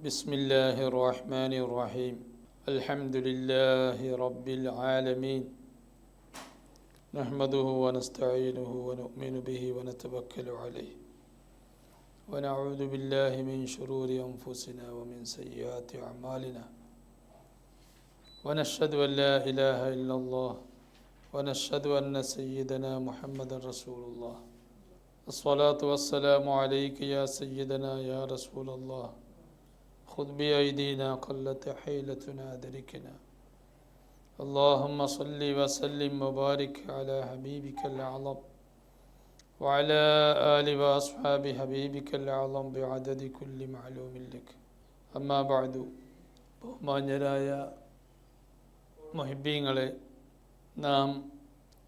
بسم الله الرحمن الرحيم الحمد لله رب العالمين نحمده ونستعينه ونؤمن به ونتوكل عليه ونعوذ بالله من شرور أنفسنا ومن سيئات أعمالنا ونشهد أن لا إله إلا الله ونشهد أن سيدنا محمد رسول الله الصلاة والسلام عليك يا سيدنا يا رسول الله خذ بأيدينا قلت حيلتنا أدركنا اللهم صل وسلم وبارك على حبيبك الأعظم وعلى آل وأصحاب حبيبك الأعظم بعدد كل معلوم لك أما بعد ബഹുമാന്യരായ മുഹിബ്ബീങ്ങളെ, നാം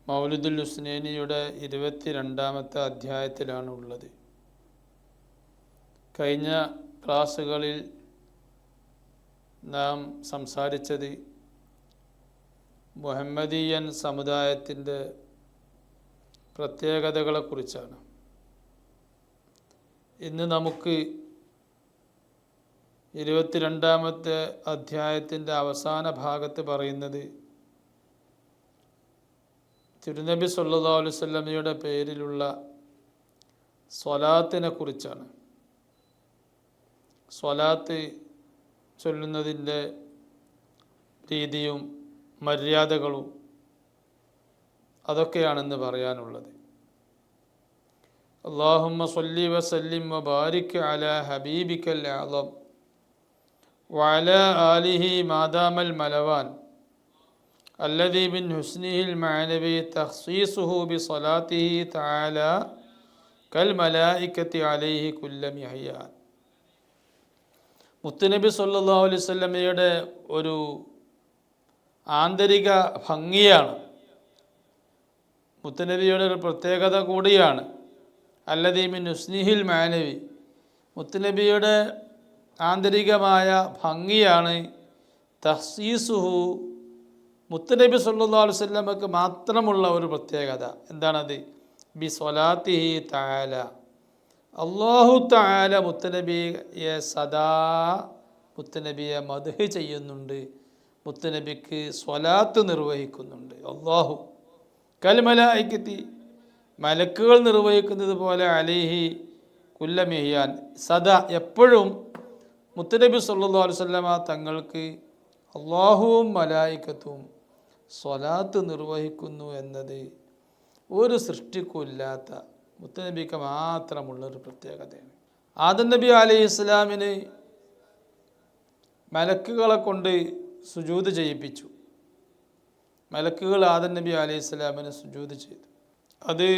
മൗലിദുൽ ഹുസ്നൈനിയുടെ 22-ാമത്തെ അധ്യായത്തിലാണ് ഉള്ളത്. കഴിഞ്ഞ ക്ലാസ്സുകളിൽ നാം സംസാരിച്ചത് മുഹമ്മദീയൻ സമുദായത്തിൻ്റെ പ്രത്യേകതകളെക്കുറിച്ചാണ്. ഇന്ന് നമുക്ക് 22-ാമത്തെ അധ്യായത്തിൻ്റെ അവസാന ഭാഗത്ത് പറയുന്നത് തിരുനബി സല്ലല്ലാഹു അലൈഹി വസല്ലമയുടെ പേരിലുള്ള സ്വലാത്തിനെ കുറിച്ചാണ്. സ്വലാത്ത് ചൊല്ലുന്നതിൻ്റെ രീതിയും മര്യാദകളും അതൊക്കെയാണെന്ന് പറയാനുള്ളത്. അല്ലാഹുമ്മ സ്വല്ലി വസല്ലിം വബാരിക് അലാ ഹബീബിക്കൽ അഅ്ലം വഅലാ ആലിഹി മാദാമൽ മലവാൻ അല്ലദീ മിൻ ഹുസ്നിഹിൽ മഅനവി തഖ്സീസുഹു ബിസ്വലാത്തിഹി തആല കൽ മലായികത്തി അലൈഹി കുല്ല മിഹ്യാൻ. മുത്തുനബി സല്ലല്ലാഹു അലൈഹി വസല്ലമയുടെ ഒരു ആന്തരിക ഭംഗിയാണ്, മുത്തുനബിയുടെ ഒരു പ്രത്യേകത കൂടിയാണ്. അല്ലദീ മിൻ ഹുസ്നിഹിൽ മഅനവി, മുത്തുനബിയുടെ ആന്തരികമായ ഭംഗിയാണ്. തഖ്സീസുഹു, മുത്തുനബി സല്ലല്ലാഹു അലൈഹി വസല്ലമക്ക് മാത്രമുള്ള ഒരു പ്രത്യേകത. എന്താണത്? ബി സ്വലാത്തിഹി തആല, അല്ലാഹു തആല മുത്തുനബിയെ സദാ മുത്തുനബിയെ മദ്ഹ് ചെയ്യുന്നുണ്ട്, മുത്തുനബിക്ക് സ്വലാത്ത് നിർവഹിക്കുന്നുണ്ട്. അല്ലാഹു കൽ മലായികത്തി, മലക്കുകൾ നിർവഹിക്കുന്നത് പോലെ അലൈഹി കുല്ല മിഹ്യാൻ, സദാ എപ്പോഴും മുത്തുനബി സല്ലല്ലാഹു അലൈഹി വസല്ലമ തങ്ങൾക്ക് അല്ലാഹുവും മലായികത്തും സ്വലാത്ത് നിർവഹിക്കുന്നു എന്നത് ഒരു സൃഷ്ടിക്കുമില്ലാത്ത മുത്തുനബിക്ക് മാത്രമുള്ളൊരു പ്രത്യേകതയാണ്. ആദം നബി അലൈഹി ഇസ്ലാമിന് മലക്കുകളെ കൊണ്ട് സുജൂദ് ചെയ്യിപ്പിച്ചു. മലക്കുകൾ ആദം നബി അലൈഹി ഇസ്ലാമിന് സുജൂദ് ചെയ്തു. അത്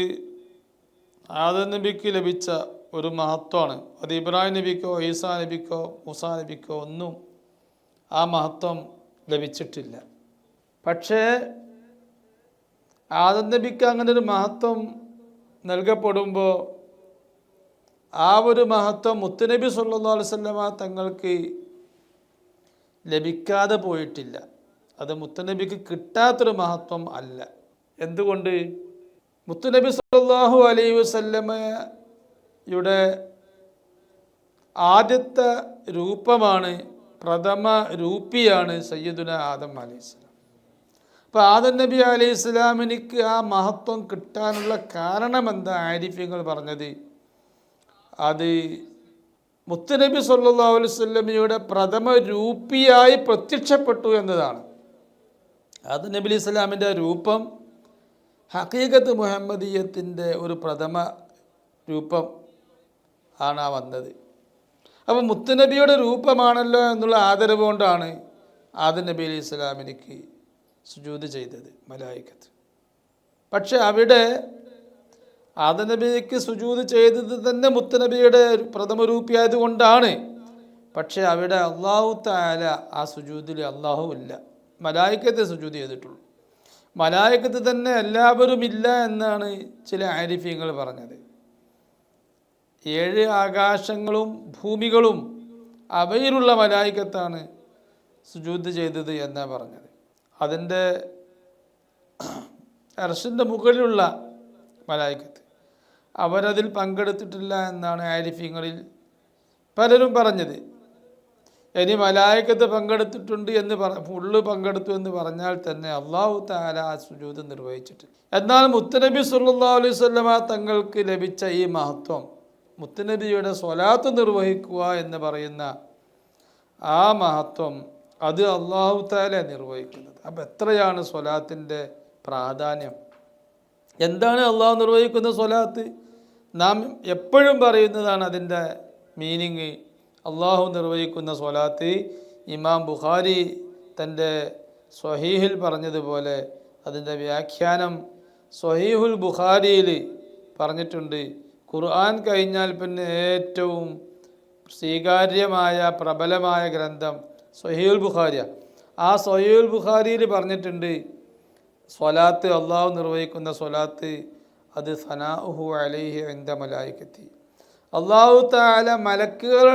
ആദം നബിക്ക് ലഭിച്ച ഒരു മഹത്വമാണ്. അത് ഇബ്രാഹിം നബിക്കോ ഈസാ നബിക്കോ മൂസാ നബിക്കോ ഒന്നും ആ മഹത്വം ലഭിച്ചിട്ടില്ല. പക്ഷേ ആദം നബിക്ക് അങ്ങനെ ഒരു മഹത്വം നൽകപ്പെടുമ്പോൾ ആ ഒരു മഹത്വം മുത്തുനബി സല്ലല്ലാഹു അലൈഹി വസല്ലമ തങ്ങൾക്ക് ലഭിക്കാതെ പോയിട്ടില്ല. അത് മുത്തുനബിക്ക് കിട്ടാത്തൊരു മഹത്വം അല്ല. എന്തുകൊണ്ട്? മുത്തുനബി സല്ലല്ലാഹു അലൈഹി വസല്ലമയുടെ ആദ്യത്തെ രൂപമാണ്, പ്രഥമ രൂപിയാണ് സയ്യിദുന ആദം അലൈഹിസ്സലാം. അപ്പോൾ ആദം നബി അലൈഹി ഇസ്ലാമിനിക്ക് ആ മഹത്വം കിട്ടാനുള്ള കാരണം എന്താ? ആരിഫ്യങ്ങൾ പറഞ്ഞത് അത് മുത്തുനബി സല്ലല്ലാഹു അലൈഹി വസല്ലമയുടെ പ്രഥമ രൂപിയായി പ്രത്യക്ഷപ്പെട്ടു എന്നതാണ്. ആദം നബി അലൈഹി ഇസ്ലാമിൻ്റെ രൂപം ഹഖീഖത്ത് മുഹമ്മദീയത്തിൻ്റെ ഒരു പ്രഥമ രൂപം ആണ് വന്നത്. അപ്പോൾ മുത്തുനബിയുടെ രൂപമാണല്ലോ എന്നുള്ള ആദരവ് കൊണ്ടാണ് ആദം നബി അലൈഹി ഇസ്ലാമിനിക്ക് സുജൂദ് ചെയ്തത് മലായികത്ത്. പക്ഷെ അവിടെ ആദം നബിക്ക് സുജൂദ് ചെയ്തത് തന്നെ മുത്തുനബിയുടെ പ്രഥമ രൂപിയായത് കൊണ്ടാണ്. പക്ഷെ അവിടെ അല്ലാഹു തആല ആ സുജൂദിൽ അല്ലാഹു ഇല്ല, മലായികത്തെ സുജൂദ് ചെയ്തിട്ടുള്ളൂ. മലായികത്ത് തന്നെ എല്ലാവരും ഇല്ല എന്നാണ് ചില ആരിഫ്യങ്ങൾ പറഞ്ഞത്. 7 ആകാശങ്ങളും ഭൂമികളും അവയിലുള്ള മലായികത്താണ് സുജൂദ് ചെയ്തത് എന്നാണ് പറഞ്ഞത്. അതിൻ്റെ അർശിൻ്റെ മുകളിലുള്ള മലായികത്ത് അവരതിൽ പങ്കെടുത്തിട്ടില്ല എന്നാണ് ആരിഫ്യങ്ങളിൽ പലരും പറഞ്ഞത്. ഇനി മലായികത്ത് പങ്കെടുത്തിട്ടുണ്ട് എന്ന് ഫുള്ള് പങ്കെടുത്തു എന്ന് പറഞ്ഞാൽ തന്നെ അള്ളാഹു തആല ആ സുജൂദ് നിർവഹിച്ചിട്ട്. എന്നാൽ മുത്തുനബി സല്ലല്ലാഹു അലൈഹി വസല്ലമ തങ്ങൾക്ക് ലഭിച്ച ഈ മഹത്വം, മുത്തുനബിയുടെ സ്വലാത്ത് നിർവഹിക്കുക എന്ന് പറയുന്ന ആ മഹത്വം, അത് അള്ളാഹു തആല നിർവഹിക്കുന്നത്. അപ്പം എത്രയാണ് സ്വലാത്തിൻ്റെ പ്രാധാന്യം? എന്താണ് അള്ളാഹു നിർവഹിക്കുന്ന സ്വലാത്ത്? നാം എപ്പോഴും പറയുന്നതാണ് അതിൻ്റെ മീനിങ്. അള്ളാഹു നിർവഹിക്കുന്ന സ്വലാത്ത് ഇമാം ബുഖാരി തൻ്റെ സ്വഹീഹിൽ പറഞ്ഞതുപോലെ അതിൻ്റെ വ്യാഖ്യാനം സ്വഹീഹുൽ ബുഖാരിയിൽ പറഞ്ഞിട്ടുണ്ട്. ഖുർആൻ കഴിഞ്ഞാൽ പിന്നെ ഏറ്റവും സ്വീകാര്യമായ പ്രബലമായ ഗ്രന്ഥം സ്വഹീഹുൽ ബുഖാരിയാണ്. ആ സ്വഹീഹുൽ ബുഖാരിയിൽ പറഞ്ഞിട്ടുണ്ട്, സ്വലാത്ത്, അള്ളാഹു നിർവഹിക്കുന്ന സ്വലാത്ത്, അത് സനാഉഹു അലൈഹി ഇൻദ മലായികത്തി, അള്ളാഹു തആല മലക്കുകൾ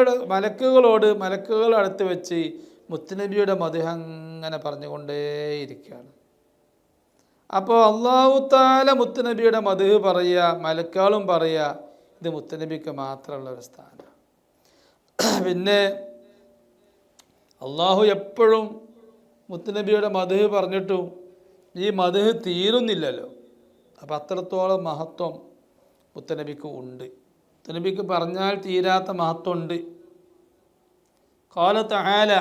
അടുത്ത് വെച്ച് മുത്തുനബിയുടെ മദ്ഹ് അങ്ങനെ പറഞ്ഞുകൊണ്ടേയിരിക്കുകയാണ്. അപ്പോൾ അള്ളാഹു തആല മുത്തുനബിയുടെ മദ്ഹ് പറയുക, മലക്കുകളും പറയുക, ഇത് മുത്തുനബിക്ക് മാത്രമുള്ള ഒരു സ്ഥാനം. പിന്നെ അള്ളാഹു എപ്പോഴും മുത്തുനബിയുടെ മദ്ഹ് പറഞ്ഞിട്ടും ഈ മദ്ഹ് തീരുന്നില്ലല്ലോ. അപ്പം അത്രത്തോളം മഹത്വം മുത്തുനബിക്ക് ഉണ്ട്. മുത്തുനബിക്ക് പറഞ്ഞാൽ തീരാത്ത മഹത്വമുണ്ട്. ഖാല തആല,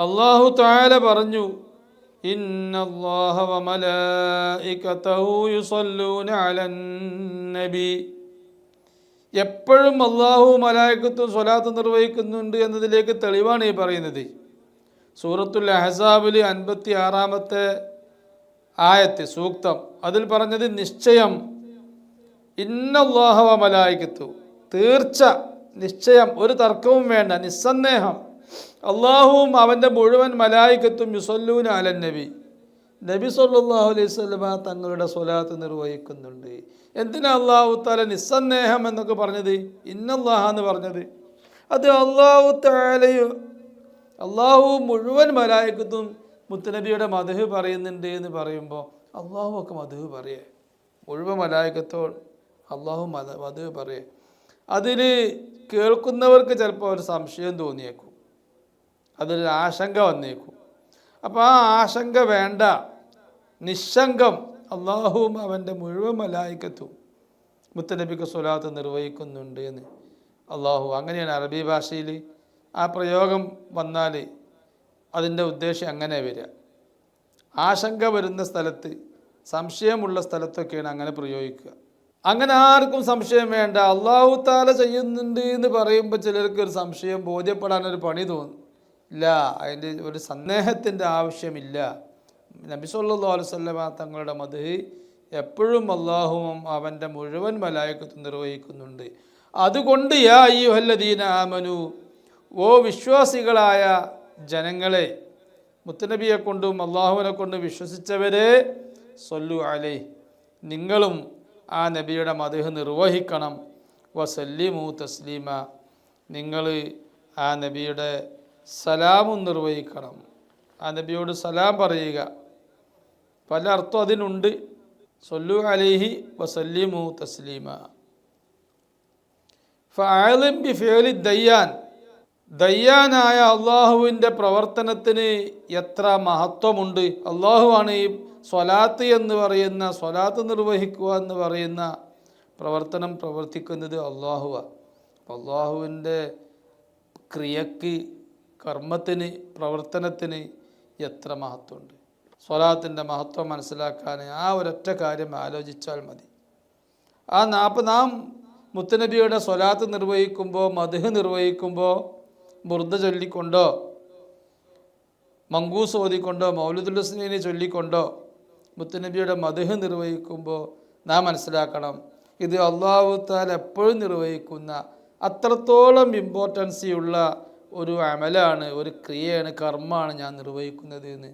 അല്ലാഹു തആല പറഞ്ഞു, ഇന്നല്ലാഹ വമലായികതഹു യുസല്ലൂന അലൻ നബി. എപ്പോഴും അല്ലാഹു മലായികത്തും സ്വലാത്ത് നിർവഹിക്കുന്നുണ്ട് എന്നതിലേക്ക് തെളിവാണ് ഈ പറയുന്നത്. സൂറത്തുൽ അഹ്സാബിൽ 56-ാമത്തെ ആയത്ത് സൂക്തം, അതിൽ പറഞ്ഞത് നിശ്ചയം, ഇന്നല്ലാഹ വമലായികത്തു, തീർച്ച, നിശ്ചയം, ഒരു തർക്കവും വേണ്ട, നിസ്സന്ദേഹം, അള്ളാഹുവും അവൻ്റെ മുഴുവൻ മലായികത്തും യുസല്ലൂന അലൻ നബി, നബി സല്ലല്ലാഹു അലൈഹി വസല്ലമ തങ്ങളുടെ സ്വലാത്ത് നിർവഹിക്കുന്നുണ്ട്. എന്തിനാ അള്ളാഹു തആല നിസ്സന്ദേഹം എന്നൊക്കെ പറഞ്ഞത്, ഇന്നല്ലാഹ എന്ന് പറഞ്ഞത്? അത് അള്ളാഹു തആലയും അള്ളാഹു മുഴുവൻ മലായികത്തും മുത്തുനബിയുടെ മദ്ഹ് പറയുന്നുണ്ട് എന്ന് പറയുമ്പോൾ അള്ളാഹു ഒക്കെ മദ്ഹ് പറയേ, മുഴുവൻ മലായികത്തോൾ അള്ളാഹു മദ്ഹ് പറയേ. അതിൽ കേൾക്കുന്നവർക്ക് ചിലപ്പോൾ ഒരു സംശയം തോന്നിയേക്കും, അതിലൊരു ആശങ്ക വന്നേക്കും. അപ്പോൾ ആ ആശങ്ക വേണ്ട, നിശങ്കം അള്ളാഹുവും അവൻ്റെ മുഴുവൻ മലായികത്തും മുത്തുനബിക്ക് സ്വലാത്ത് നിർവഹിക്കുന്നുണ്ട് എന്ന് അള്ളാഹു. അങ്ങനെയാണ് അറബി ഭാഷയിൽ ആ പ്രയോഗം വന്നാൽ അതിൻ്റെ ഉദ്ദേശം അങ്ങനെ വരിക. ആശങ്ക വരുന്ന സ്ഥലത്ത്, സംശയമുള്ള സ്ഥലത്തൊക്കെയാണ് അങ്ങനെ പ്രയോഗിക്കുക. അങ്ങനെ ആർക്കും സംശയം വേണ്ട, അള്ളാഹു തആല ചെയ്യുന്നുണ്ട് എന്ന് പറയുമ്പോൾ ചിലർക്ക് ഒരു സംശയം ബോധ്യപ്പെടാനൊരു പണി തോന്നും. ഇല്ല, അതിൻ്റെ ഒരു സന്ദേഹത്തിൻ്റെ ആവശ്യമില്ല. നബി സല്ലല്ലാഹു അലൈഹി വസല്ലമ തങ്ങളുടെ മദ്ഹ് എപ്പോഴും അള്ളാഹുവും അവൻ്റെ മുഴുവൻ മലായികത്തും നിർവഹിക്കുന്നുണ്ട്. അതുകൊണ്ട് യാ അയ്യുഹല്ലദീന ആമനു, ഓ വിശ്വാസികളായ ജനങ്ങളെ, മുത്തുനബിയെ കൊണ്ടും അള്ളാഹുവിനെ കൊണ്ടും വിശ്വസിച്ചവരെ, സല്ലു അലൈഹി, നിങ്ങളും ആ നബിയുടെ മദ്ഹ് നിർവഹിക്കണം. വസല്ലിമു തസ്ലീമ, നിങ്ങൾ ആ നബിയുടെ സലാമും നിർവഹിക്കണം. ആ നബിയോട് സലാം പറയുക. പല അർത്ഥം അതിനുണ്ട്. സല്ലു അലൈഹി വസല്ലിമു തസ്ലീമ. ഫഅലിം ബിഫിഅലി ദയ്യാൻ, ദയ്യാനായ അള്ളാഹുവിൻ്റെ പ്രവർത്തനത്തിന് എത്ര മഹത്വമുണ്ട്. അള്ളാഹുവാണ് ഈ സ്വലാത്ത് എന്ന് പറയുന്ന, സ്വലാത്ത് നിർവഹിക്കുക എന്ന് പറയുന്ന പ്രവർത്തനം പ്രവർത്തിക്കുന്നത് അള്ളാഹുവാണ്. അള്ളാഹുവിൻ്റെ ക്രിയക്ക്, കർമ്മത്തിന്, പ്രവർത്തനത്തിന് എത്ര മഹത്വമുണ്ട്. സ്വലാത്തിൻ്റെ മഹത്വം മനസ്സിലാക്കാൻ ആ ഒരൊറ്റ കാര്യം ആലോചിച്ചാൽ മതി. നാം മുത്തുനബിയുടെ സ്വലാത്ത് നിർവഹിക്കുമ്പോൾ, മദ്ഹ് നിർവഹിക്കുമ്പോൾ, ബുർദ ചൊല്ലിക്കൊണ്ടോ, മങ്കൂസ് ഓതിക്കൊണ്ടോ, മൗലിദുൽ ഹുസ്നൈനി ചൊല്ലിക്കൊണ്ടോ മുത്തുനബിയുടെ മദ്ഹ് നിർവഹിക്കുമ്പോൾ നാം മനസ്സിലാക്കണം, ഇത് അല്ലാഹു തആല എപ്പോഴും നിർവഹിക്കുന്ന അത്രത്തോളം ഇമ്പോർട്ടൻസി ഉള്ള ഒരു അമലാണ്, ഒരു ക്രിയയാണ്, കർമ്മമാണ് ഞാൻ നിർവഹിക്കുന്നത് എന്ന്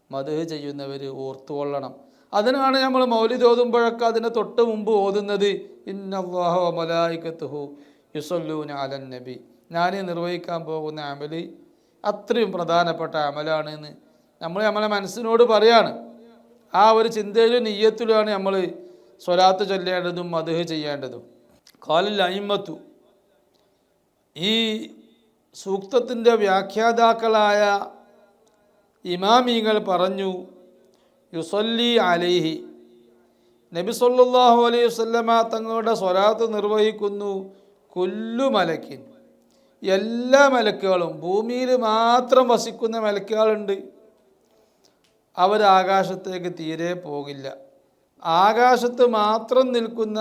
മദ്ഹ് ചെയ്യുന്നവർ ഓർത്തുകൊള്ളണം. അതിനാണ് നമ്മൾ മൗലിദ് ഓതുമ്പോഴൊക്കെ അതിന് തൊട്ട് മുമ്പ് ഓതുന്നത് ഇന്നല്ലാഹ വ മലായികത്തുഹു യുസല്ലൂന അലൻ നബി. ഞാൻ നിർവഹിക്കാൻ പോകുന്ന അമല് അത്രയും പ്രധാനപ്പെട്ട അമലാണ് എന്ന് നമ്മളെ മനസ്സിനോട് പറയാണ്. ആ ഒരു ചിന്തയിലും നിയ്യത്തിലുമാണ് നമ്മൾ സ്വലാത്ത് ചൊല്ലേണ്ടതും മദ്ഹ് ചെയ്യേണ്ടതും. ഖാലൽ അയിമ്മത്തു, ഈ സൂക്തത്തിൻ്റെ വ്യാഖ്യാതാക്കളായ ഇമാമിങ്ങൾ പറഞ്ഞു, യുസല്ലി അലൈഹി, നബി സല്ലല്ലാഹു അലൈഹി വസല്ലമ തങ്ങളുടെ സ്വലാത്ത് നിർവഹിക്കുന്നു കുല്ലു മലക്കിൻ, എല്ലാ മലക്കുകളും. ഭൂമിയിൽ മാത്രം വസിക്കുന്ന മലക്കുകളുണ്ട്, അവർ ആകാശത്തേക്ക് തീരെ പോകില്ല. ആകാശത്ത് മാത്രം നിൽക്കുന്ന,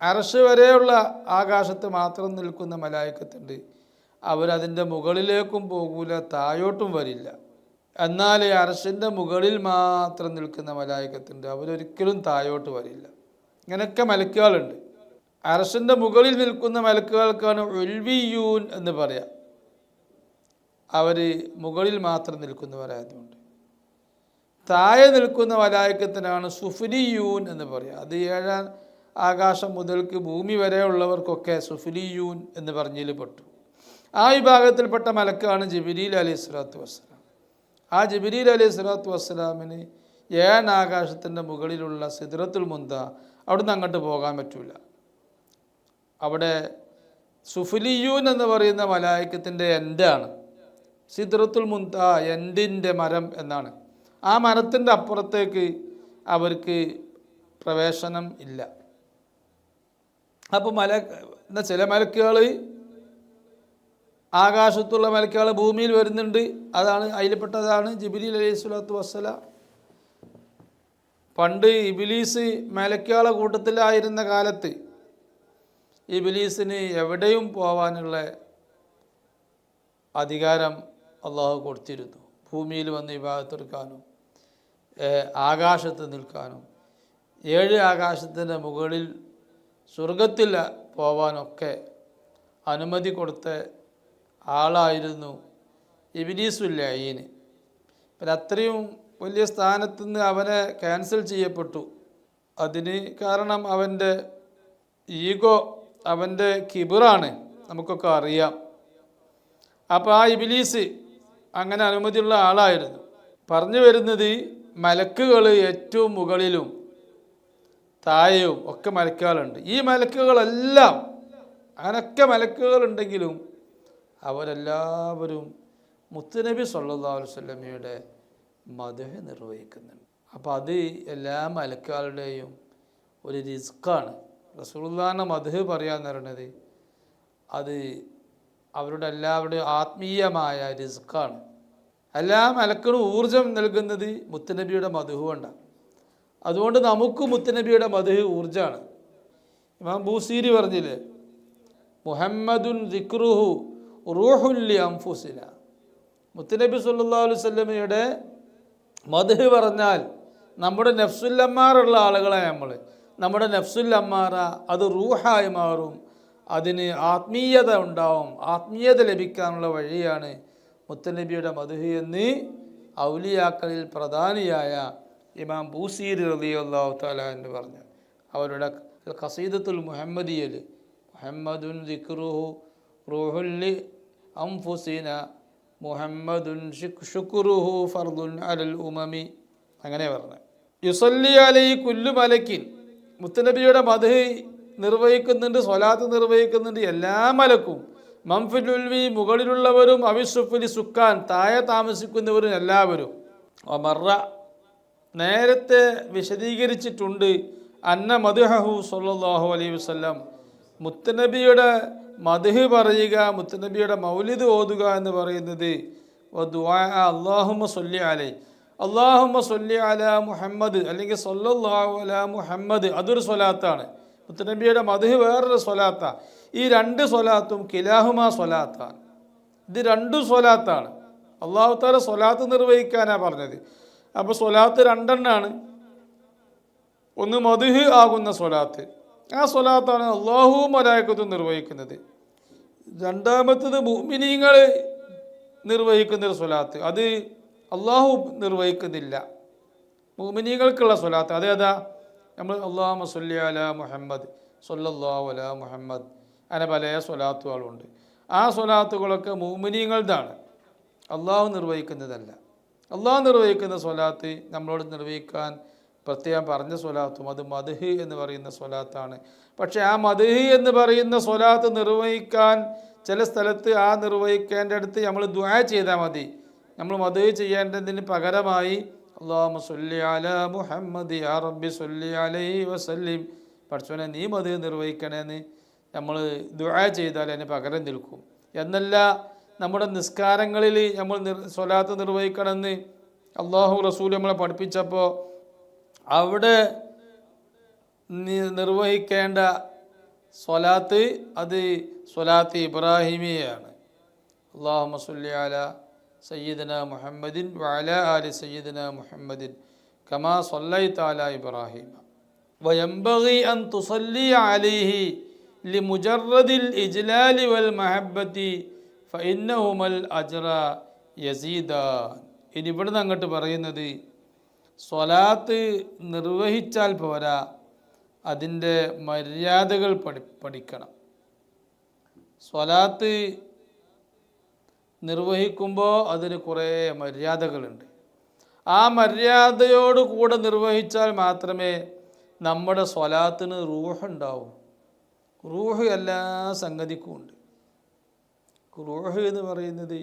അർശ് വരെയുള്ള ആകാശത്ത് മാത്രം നിൽക്കുന്ന മലായിക്കത്തുണ്ട്, അവരതിൻ്റെ മുകളിലേക്കും പോകൂല, താഴോട്ടും വരില്ല. എന്നാൽ അർശിൻ്റെ മുകളിൽ മാത്രം നിൽക്കുന്ന മലായിക്കത്തുണ്ട്, അവരൊരിക്കലും താഴോട്ട് വരില്ല. ഇങ്ങനെയൊക്കെ മലക്കുകളുണ്ട്. അർശിൻ്റെ മുകളിൽ നിൽക്കുന്ന മലക്കുകൾക്കാണ് ഉൽവിയൂൻ എന്ന് പറയാം, അവർ മുകളിൽ മാത്രം നിൽക്കുന്നവരായതുകൊണ്ട്. താഴെ നിൽക്കുന്ന മലായിക്കത്തിനാണ് സുഫ്ലിയൂൻ എന്ന് പറയുക. അത് ഏഴാം ആകാശം മുതൽക്ക് ഭൂമി വരെയുള്ളവർക്കൊക്കെ സുഫ്ലിയൂൻ എന്ന് പറഞ്ഞതിൽ പെട്ടു. ആ വിഭാഗത്തിൽപ്പെട്ട മലക്കാണ് ജിബ്രീൽ അലൈഹി സ്വലാത്തു വസ്സലാം. ആ ജിബ്രീൽ അലൈഹി സ്വലാത്തു വസ്സലാമിന് ഏഴാം ആകാശത്തിൻ്റെ മുകളിലുള്ള സിദ്റത്തുൽ മുൻത, അവിടുന്ന് അങ്ങോട്ട് പോകാൻ പറ്റൂല. അവിടെ സുഫ്ലിയൂൻ എന്ന് പറയുന്ന മലായിക്കത്തിൻ്റെ എൻഡാണ്. സിദ്റത്തുൽ മുൻത എൻഡിൻ്റെ മരം എന്നാണ്. ആ മരത്തിൻ്റെ അപ്പുറത്തേക്ക് അവർക്ക് പ്രവേശനം ഇല്ല. അപ്പോൾ ചില മലക്കുകൾ, ആകാശത്തുള്ള മലക്കുകൾ ഭൂമിയിൽ വരുന്നുണ്ട്. അതാണ് അതിൽപ്പെട്ടതാണ് ജിബ്രീൽ അലൈഹി സ്വലാത്തു വസ്സലാം. പണ്ട് ഇബ്ലീസ് മലക്കുകളെ കൂട്ടത്തിലായിരുന്ന കാലത്ത് ഇബ്ലീസിന് എവിടെയും പോവാനുള്ള അധികാരം അള്ളാഹു കൊടുത്തിരുന്നു. ഭൂമിയിൽ വന്ന് ഇബാദത്തെടുക്കാനും ആകാശത്ത് നിൽക്കാനും 7 ആകാശത്തിൻ്റെ മുകളിൽ സ്വർഗത്തിൽ പോവാനൊക്കെ അനുമതി കൊടുത്ത ആളായിരുന്നു ഇബ്ലീസുൽ ലഈൻ. പിന്നെ അത്രയും വലിയ സ്ഥാനത്ത് നിന്ന് അവനെ ക്യാൻസൽ ചെയ്യപ്പെട്ടു. അതിന് കാരണം അവൻ്റെ ഈഗോ, അവൻ്റെ കിബിറാണ്, നമുക്കൊക്കെ അറിയാം. അപ്പോൾ ആ ഇബ്ലീസ് അങ്ങനെ അനുമതിയുള്ള ആളായിരുന്നു. പറഞ്ഞു വരുന്നത്, മലക്കുകൾ ഏറ്റവും മുകളിലും താഴെയും ഒക്കെ മലക്കുകളുണ്ട്. ഈ മലക്കുകളെല്ലാം, അങ്ങനൊക്കെ മലക്കുകളുണ്ടെങ്കിലും അവരെല്ലാവരും മുത്തുനബി സല്ലല്ലാഹു അലൈഹി വസല്ലമയുടെ മദ്ഹ് നിർവഹിക്കുന്നുണ്ട്. അപ്പോൾ അത് എല്ലാ മലക്കുകളുടെയും ഒരു റിസ്ക്കാണ്. റസൂലുള്ളാഹിന്റെ മദ്ഹ് പറയാന്ന് പറയുന്നത് അത് അവരുടെ എല്ലാവരുടെയും ആത്മീയമായ റിസ്ക്കാണ്. എല്ലാ മലക്കളും ഊർജം നൽകുന്നത് മുത്തുനബിയുടെ മദ്ഹ് കൊണ്ടാണ്. അതുകൊണ്ട് നമുക്ക് മുത്തുനബിയുടെ മദ്ഹ് ഊർജമാണ്. ഇമാം ബൂസീരി പറഞ്ഞില്ലേ, മുഹമ്മദുൻ ദിക്റുഹു റൂഹുൻ ലി അൻഫുസിന. മുത്തുനബി സല്ലല്ലാഹു അലൈഹി വസല്ലമയുടെ മദ്ഹ് പറഞ്ഞാൽ നമ്മുടെ നഫ്സുൽ അമ്മാറുള്ള ആളുകളെ നമ്മുടെ നഫ്സുൽ അമ്മാറ അത് റൂഹായി മാറും. അതിന് ആത്മീയത ഉണ്ടാവും. ആത്മീയത ലഭിക്കാനുള്ള വഴിയാണ് മുത്തുനബിയുടെ മദ്ഹ് എന്ന് ഔലിയാക്കളിൽ പ്രധാനിയായ ഇമാം ബൂസീരി റളിയല്ലാഹു തആല എന്ന് പറഞ്ഞു. അവരുടെ ഖസീദത്തുൽ മുഹമ്മദിയയിൽ മുഹമ്മദുൻ ദിക്റുഹു റൂഹുൽ ലി അൻഫുസിന മുഹമ്മദുൻ ശുക്റുഹു ഫർദുൻ അലൽ ഉമമി, അങ്ങനെ പറഞ്ഞു. യുസല്ലി അലൈഹി കുല്ലു മലക്കിൻ, മുത്തുനബിയുടെ മദ്ഹ് നിർവഹിക്കുന്നുണ്ട്, സ്വലാത്ത് നിർവഹിക്കുന്നുണ്ട് എല്ലാ മലക്കും. മംഫിൽ ഉൽവി, മുകളിലുള്ളവരും, അവിസുഫലി സുക്കാൻ, താഴെ താമസിക്കുന്നവരും എല്ലാവരും. മറ, നേരത്തെ വിശദീകരിച്ചിട്ടുണ്ട്, അന്ന മദ്ഹഹു സല്ലല്ലാഹു അലൈഹി വസല്ലം, മുത്തുനബിയുടെ മദ്ഹ് പറയുക, മുത്തുനബിയുടെ മൗലിദ് ഓതുക എന്ന് പറയുന്നത് ദുആ അല്ലാഹുമ്മ സ്വല്ലി അലൈഹി, അല്ലാഹുമ്മ സ്വല്ലി അലാ മുഹമ്മദ് അല്ലെങ്കിൽ സല്ലല്ലാഹു അലാ മുഹമ്മദ്, അതൊരു സ്വലാത്താണ്. മുത്തുനബിയുടെ മദ്ഹ് വേറൊരു സ്വലാത്താണ്. ഈ 2 സ്വലാത്തും കിലാഹുമാ സ്വലാത്താണ്. ഇത് 2 സ്വലാത്താണ്. അല്ലാഹു തആല സ്വലാത്ത് നിർവഹിക്കാനാണ് പറഞ്ഞത്. അപ്പോൾ സ്വലാത്ത് 2 എണ്ണമാണ്. ഒന്ന് മദ്ഹ് ആകുന്ന സ്വലാത്ത്, ആ സ്വലാത്താണ് അല്ലാഹുവും മലായികത്തും നിർവഹിക്കുന്നത്. രണ്ടാമത്തത് മുഅ്മിനീങ്ങൾ നിർവഹിക്കുന്നൊരു സ്വലാത്ത്, അത് അല്ലാഹു നിർവഹിക്കുന്നില്ല. മുഅ്മിനീങ്ങൾക്കുള്ള സ്വലാത്ത് അതേതാ? നമ്മൾ അല്ലാഹുമ്മ സ്വല്ലി അലാ മുഹമ്മദ് സല്ലല്ലാഹു അലാ മുഹമ്മദ്, അങ്ങനെ പല സ്വലാത്തുകളുണ്ട്. ആ സ്വലാത്തുകളൊക്കെ മുഅ്മിനീങ്ങളുടെയാണ്, അല്ലാഹു നിർവഹിക്കുന്നതല്ല. അല്ലാഹു നിർവഹിക്കുന്ന സ്വലാത്ത് നമ്മളോട് നിർവഹിക്കാൻ പ്രത്യേകം പറഞ്ഞ സ്വലാത്തും അത് മദ്ഹ് എന്ന് പറയുന്ന സ്വലാത്താണ്. പക്ഷേ ആ മദ്ഹ് എന്ന് പറയുന്ന സ്വലാത്ത് നിർവഹിക്കാൻ ചില സ്ഥലത്ത് ആ നിർവഹിക്കേണ്ട അടുത്ത് നമ്മൾ ദുആ ചെയ്താൽ മതി. നമ്മൾ മദ് ചെയ്യേണ്ടതിന് പകരമായി അല്ലാഹുമ്മ സ്വല്ലി അലാ മുഹമ്മദ് യാ റബ്ബി സ്വല്ലി അലൈഹി വസല്ലിം, പടച്ചോനെ നീ മദ് നിർവഹിക്കണേന്ന് നമ്മൾ ദുആ ചെയ്താൽ അതിന് പകരം നിൽക്കും. എന്നല്ല നമ്മുടെ നിസ്കാരങ്ങളിൽ നമ്മൾ സ്വലാത്ത് നിർവഹിക്കണമെന്ന് അള്ളാഹു റസൂൽ നമ്മളെ പഠിപ്പിച്ചപ്പോൾ അവിടെ നിർവഹിക്കേണ്ട സ്വലാത്ത് അത് സ്വലാത്ത് ഇബ്രാഹിമിയാണ്. അല്ലാഹുമ്മ സ്വല്ലി അലാ സയ്യിദന മുഹമ്മദിൻ വഅലാ ആലി സയ്യിദന മുഹമ്മദിൻ കമാ സ്വല്ലൈത അലാ ഇബ്രാഹിം വയംബഗി അൻ തുസല്ലി അലൈഹി ലിമുജറദിൽ ഇജ്ലാലി വൽ മഹബ്ബത്തി ഫഇന്നഹുമൽ അജ്റ യസീദാൻ. ഇനി ഇവിടുന്ന് അങ്ങോട്ട് പറയുന്നത് സ്വലാത്ത് നിർവഹിച്ചാൽ പോരാ, അതിൻ്റെ മര്യാദകൾ പഠിക്കണം. സ്വലാത്ത് നിർവഹിക്കുമ്പോൾ അതിന് കുറേ മര്യാദകളുണ്ട്. ആ മര്യാദയോട് കൂടെ നിർവഹിച്ചാൽ മാത്രമേ നമ്മുടെ സ്വലാത്തിന് റൂഹുണ്ടാവും. റൂഹ് എല്ലാ സംഗതിക്കും ഉണ്ട്. റൂഹ് എന്ന് പറയുന്നത്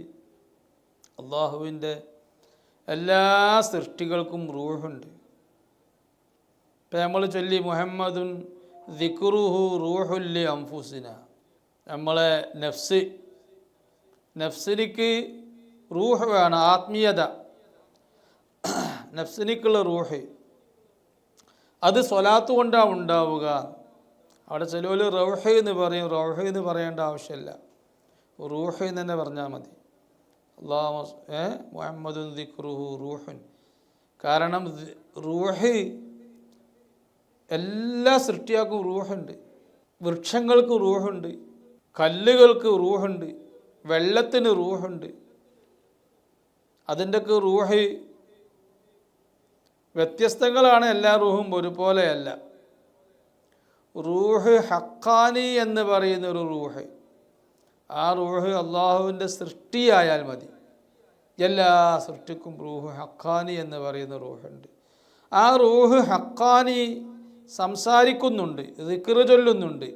അള്ളാഹുവിൻ്റെ എല്ലാ സൃഷ്ടികൾക്കും റൂഹുണ്ട്. ഇപ്പം നമ്മൾ ചൊല്ലി മുഹമ്മദുൻ ദിക്റുഹു റൂഹുല്ലി അംഫുസിന, നമ്മളെ നഫ്സിനിക്ക് റൂഹ് വേണം, ആത്മീയത, നഫ്സിനിക്കുള്ള റൂഹ് അത് സ്വലാത്ത് കൊണ്ടാണ് ഉണ്ടാവുക. അവിടെ ചിലവർ റൗഹ് എന്ന് പറയും. റൗഹ് എന്ന് പറയേണ്ട ആവശ്യമില്ല, റൂഹ് എന്ന് തന്നെ പറഞ്ഞാൽ മതി. അല്ലാഹു മുഹമ്മദുൻ ദിക്റുഹു റൂഹുൻ. കാരണം റൂഹ് എല്ലാ സൃഷ്ടിയാക്കും റൂഹുണ്ട്. വൃക്ഷങ്ങൾക്ക് റൂഹുണ്ട്, കല്ലുകൾക്ക് റൂഹുണ്ട്, വെള്ളത്തിന് റൂഹുണ്ട്. അതിൻ്റെയൊക്കെ റൂഹ് വ്യത്യസ്തങ്ങളാണ്. എല്ലാ റൂഹും ഒരുപോലെയല്ല. റൂഹ് ഹക്കാനി എന്ന് പറയുന്ന ഒരു റൂഹ്, ആ റൂഹ് അള്ളാഹുവിൻ്റെ സൃഷ്ടിയായാൽ മതി. എല്ലാ സൃഷ്ടിക്കും റൂഹ് ഹക്കാനി എന്ന് പറയുന്ന റൂഹുണ്ട്. ആ റൂഹ് ഹക്കാനി സംസാരിക്കുന്നുണ്ട്, ദിക്ർ ചൊല്ലുന്നുണ്ട്.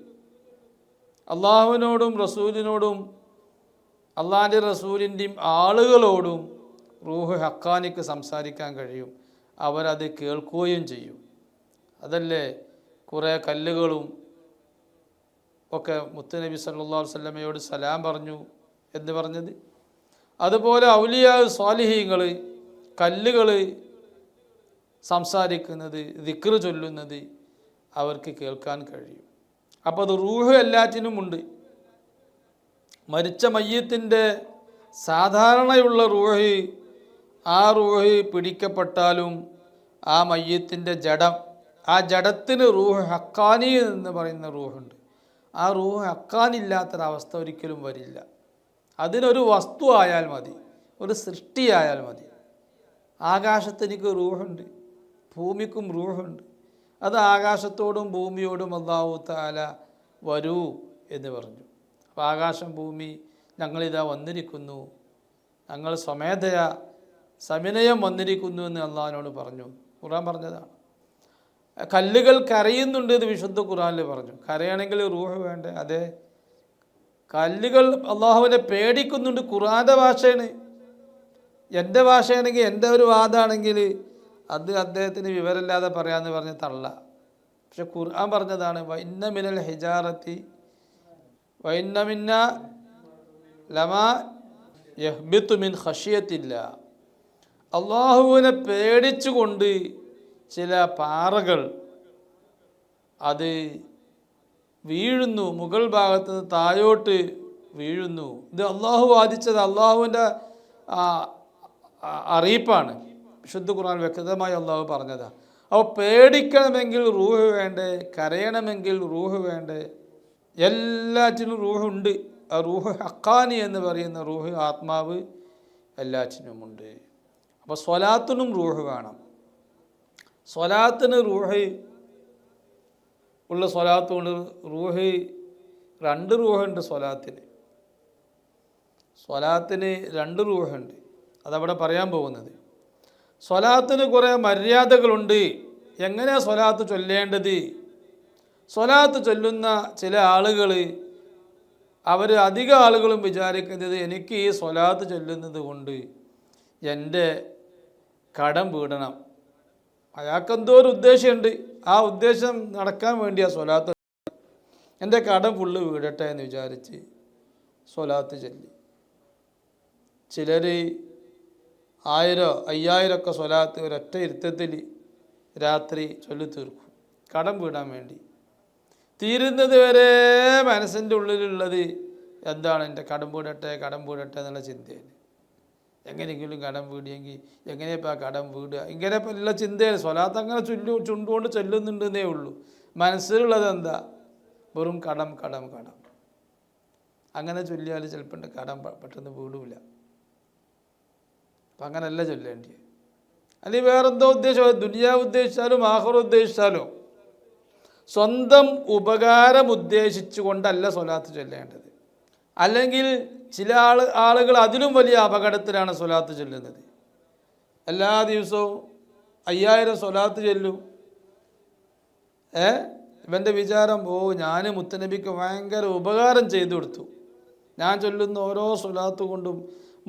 അള്ളാഹുവിനോടും റസൂലിനോടും അള്ളാഹിൻ്റെ റസൂലിൻ്റെയും ആളുകളോടും റൂഹ് ഹക്കാനിക്ക് സംസാരിക്കാൻ കഴിയും. അവരത് കേൾക്കുകയും ചെയ്യും. അതല്ലേ കുറേ കല്ലുകളും ഒക്കെ മുത്തുനബി സല്ലല്ലാഹു അലൈഹി വസല്ലമയോട് സലാം പറഞ്ഞു എന്ന് പറഞ്ഞത്. അതുപോലെ ഔലിയാ സ്വാലിഹീങ്ങൾ, കല്ലുകൾ സംസാരിക്കുന്നത്, ദിക്ർ ചൊല്ലുന്നത് അവർക്ക് കേൾക്കാൻ കഴിയും. അപ്പോൾ അത് റൂഹ് എല്ലാറ്റിനും ഉണ്ട്. മരിച്ച മയ്യത്തിൻ്റെ സാധാരണയുള്ള റൂഹ്, ആ റൂഹ് പിടിക്കപ്പെട്ടാലും ആ മയ്യത്തിൻ്റെ ജഡം, ആ ജഡത്തിന് റൂഹ് ഹക്കാനി എന്ന് പറയുന്ന റൂഹുണ്ട്. ആ റൂഹ് ഹക്കാനില്ലാത്തൊരവസ്ഥ ഒരിക്കലും വരില്ല. അതിനൊരു വസ്തു ആയാൽ മതി, ഒരു സൃഷ്ടിയായാൽ മതി. ആകാശത്തിനിക്ക് റൂഹുണ്ട്, ഭൂമിക്കും റൂഹുണ്ട്. അത് ആകാശത്തോടും ഭൂമിയോടും അല്ലാഹു തആല വരൂ എന്ന് പറഞ്ഞു. അപ്പോൾ ആകാശം ഭൂമി ഞങ്ങളിതാ വന്നിരിക്കുന്നു, ഞങ്ങൾ സ്വമേധയാ സവിനയം വന്നിരിക്കുന്നു എന്ന് അള്ളാഹിനോട് പറഞ്ഞു. ഖുർആൻ പറഞ്ഞതാണ്. കല്ലുകൾ കരയുന്നുണ്ട് എന്ന് വിശുദ്ധ ഖുർആനിൽ പറഞ്ഞു. കരയണമെങ്കിൽ റൂഹ് വേണ്ടേ? അതെ, കല്ലുകൾ അള്ളാഹുവിനെ പേടിക്കുന്നുണ്ട്. ഖുർആൻ്റെ ഭാഷയാണ്. എൻ്റെ ഭാഷയാണെങ്കിൽ, എൻ്റെ ഒരു വാദമാണെങ്കിൽ അത് അദ്ദേഹത്തിന് വിവരമില്ലാതെ പറയാമെന്ന് പറഞ്ഞ് തള്ള. പക്ഷെ ഖുർആൻ പറഞ്ഞതാണ് വഇന്ന മിനൽ ഹിജാറത്തി വഇന്ന മിന്ന ലമാ യഹ്ബിതു മിൻ ഖശിയത്തില്ലാ. അള്ളാഹുവിനെ പേടിച്ചുകൊണ്ട് ചില പാറകൾ അത് വീഴുന്നു, മുകൾ ഭാഗത്ത് നിന്ന് താഴോട്ട് വീഴുന്നു. ഇത് അള്ളാഹു വാദിച്ചത്, അള്ളാഹുവിൻ്റെ അറിയിപ്പാണ്. വിശുദ്ധ ഖുർആൻ വ്യക്തമായി അള്ളാഹു പറഞ്ഞതാണ്. അപ്പോൾ പേടിക്കണമെങ്കിൽ റൂഹ് വേണ്ടേ? കരയണമെങ്കിൽ റൂഹ് വേണ്ടേ? എല്ലാറ്റിനും റൂഹുണ്ട്. ആ റൂഹ് ഹക്കാനി എന്ന് പറയുന്ന റൂഹ്, ആത്മാവ് എല്ലാറ്റിനുമുണ്ട്. അപ്പോൾ സ്വലാത്തിനും റൂഹ് വേണം. സ്വലാത്തിന് റൂഹ് ഉള്ള സ്വലാത്ത് കൊണ്ട് റൂഹ്, രണ്ട് റൂഹുണ്ട് സ്വലാത്തിന് രണ്ട് റൂഹുണ്ട്. അതവിടെ പറയാൻ പോകുന്നത്. സ്വലാത്തിന് കുറേ മര്യാദകളുണ്ട്. എങ്ങനെയാണ് സ്വലാത്ത് ചൊല്ലേണ്ടത്? സ്വലാത്ത് ചൊല്ലുന്ന ചില ആളുകൾ അധികം ആളുകളും വിചാരിക്കുന്നത് എനിക്ക് ഈ സ്വലാത്ത് ചൊല്ലുന്നത് കൊണ്ട് എൻ്റെ കടം വീടണം. അയാൾക്കെന്തോ ഒരു ഉദ്ദേശമുണ്ട്, ആ ഉദ്ദേശം നടക്കാൻ വേണ്ടിയാ സ്വലാത്ത്. എൻ്റെ കടം ഫുള്ള് വീടട്ടെ എന്ന് വിചാരിച്ച് സ്വലാത്ത് ചൊല്ലി. ചിലർ 1000 5000 സ്വലാത്ത് ഒരൊറ്റ ഇരുത്തത്തിൽ രാത്രി ചൊല്ലി തീർക്കും, കടം വീടാൻ വേണ്ടി. തീരുന്നത് വരെ മനസ്സിൻ്റെ ഉള്ളിലുള്ളത് എന്താണ്? എൻ്റെ കടം വീടട്ടെ എന്നുള്ള ചിന്തയാണ്. എങ്ങനെയെങ്കിലും കടം വീടിയെങ്കിൽ എങ്ങനെയപ്പോൾ ആ കടം വീടുക, ഇങ്ങനെ ഉള്ള ചിന്തയാണ്. സ്വലാത്ത് അങ്ങനെ ചുണ്ടുകൊണ്ട് ചൊല്ലുന്നുണ്ടെന്നേ ഉള്ളൂ. മനസ്സിലുള്ളത് എന്താ? വെറും കടം. അങ്ങനെ ചൊല്ലിയാൽ ചിലപ്പോൾ കടം പെട്ടെന്ന് വീടില്ല. അപ്പം അങ്ങനെയല്ല ചൊല്ലേണ്ടി. അല്ലെങ്കിൽ വേറെന്തോ ഉദ്ദേശം, ദുനിയാവ് ഉദ്ദേശിച്ചാലും ആഖിറ ഉദ്ദേശിച്ചാലും സ്വന്തം ഉപകാരം ഉദ്ദേശിച്ചുകൊണ്ടല്ല സ്വലാത്ത് ചൊല്ലേണ്ടത്. അല്ലെങ്കിൽ ചില ആളുകൾ അതിലും വലിയ അപകടത്തിലാണ് സ്വലാത്ത് ചൊല്ലുന്നത്. എല്ലാ ദിവസവും 5000 സ്വലാത്ത് ചൊല്ലും. ഇവൻ്റെ വിചാരം, ഞാൻ മുത്തനബിക്ക് ഭയങ്കര ഉപകാരം ചെയ്തു കൊടുത്തു, ഞാൻ ചൊല്ലുന്ന ഓരോ സ്വലാത്ത് കൊണ്ടും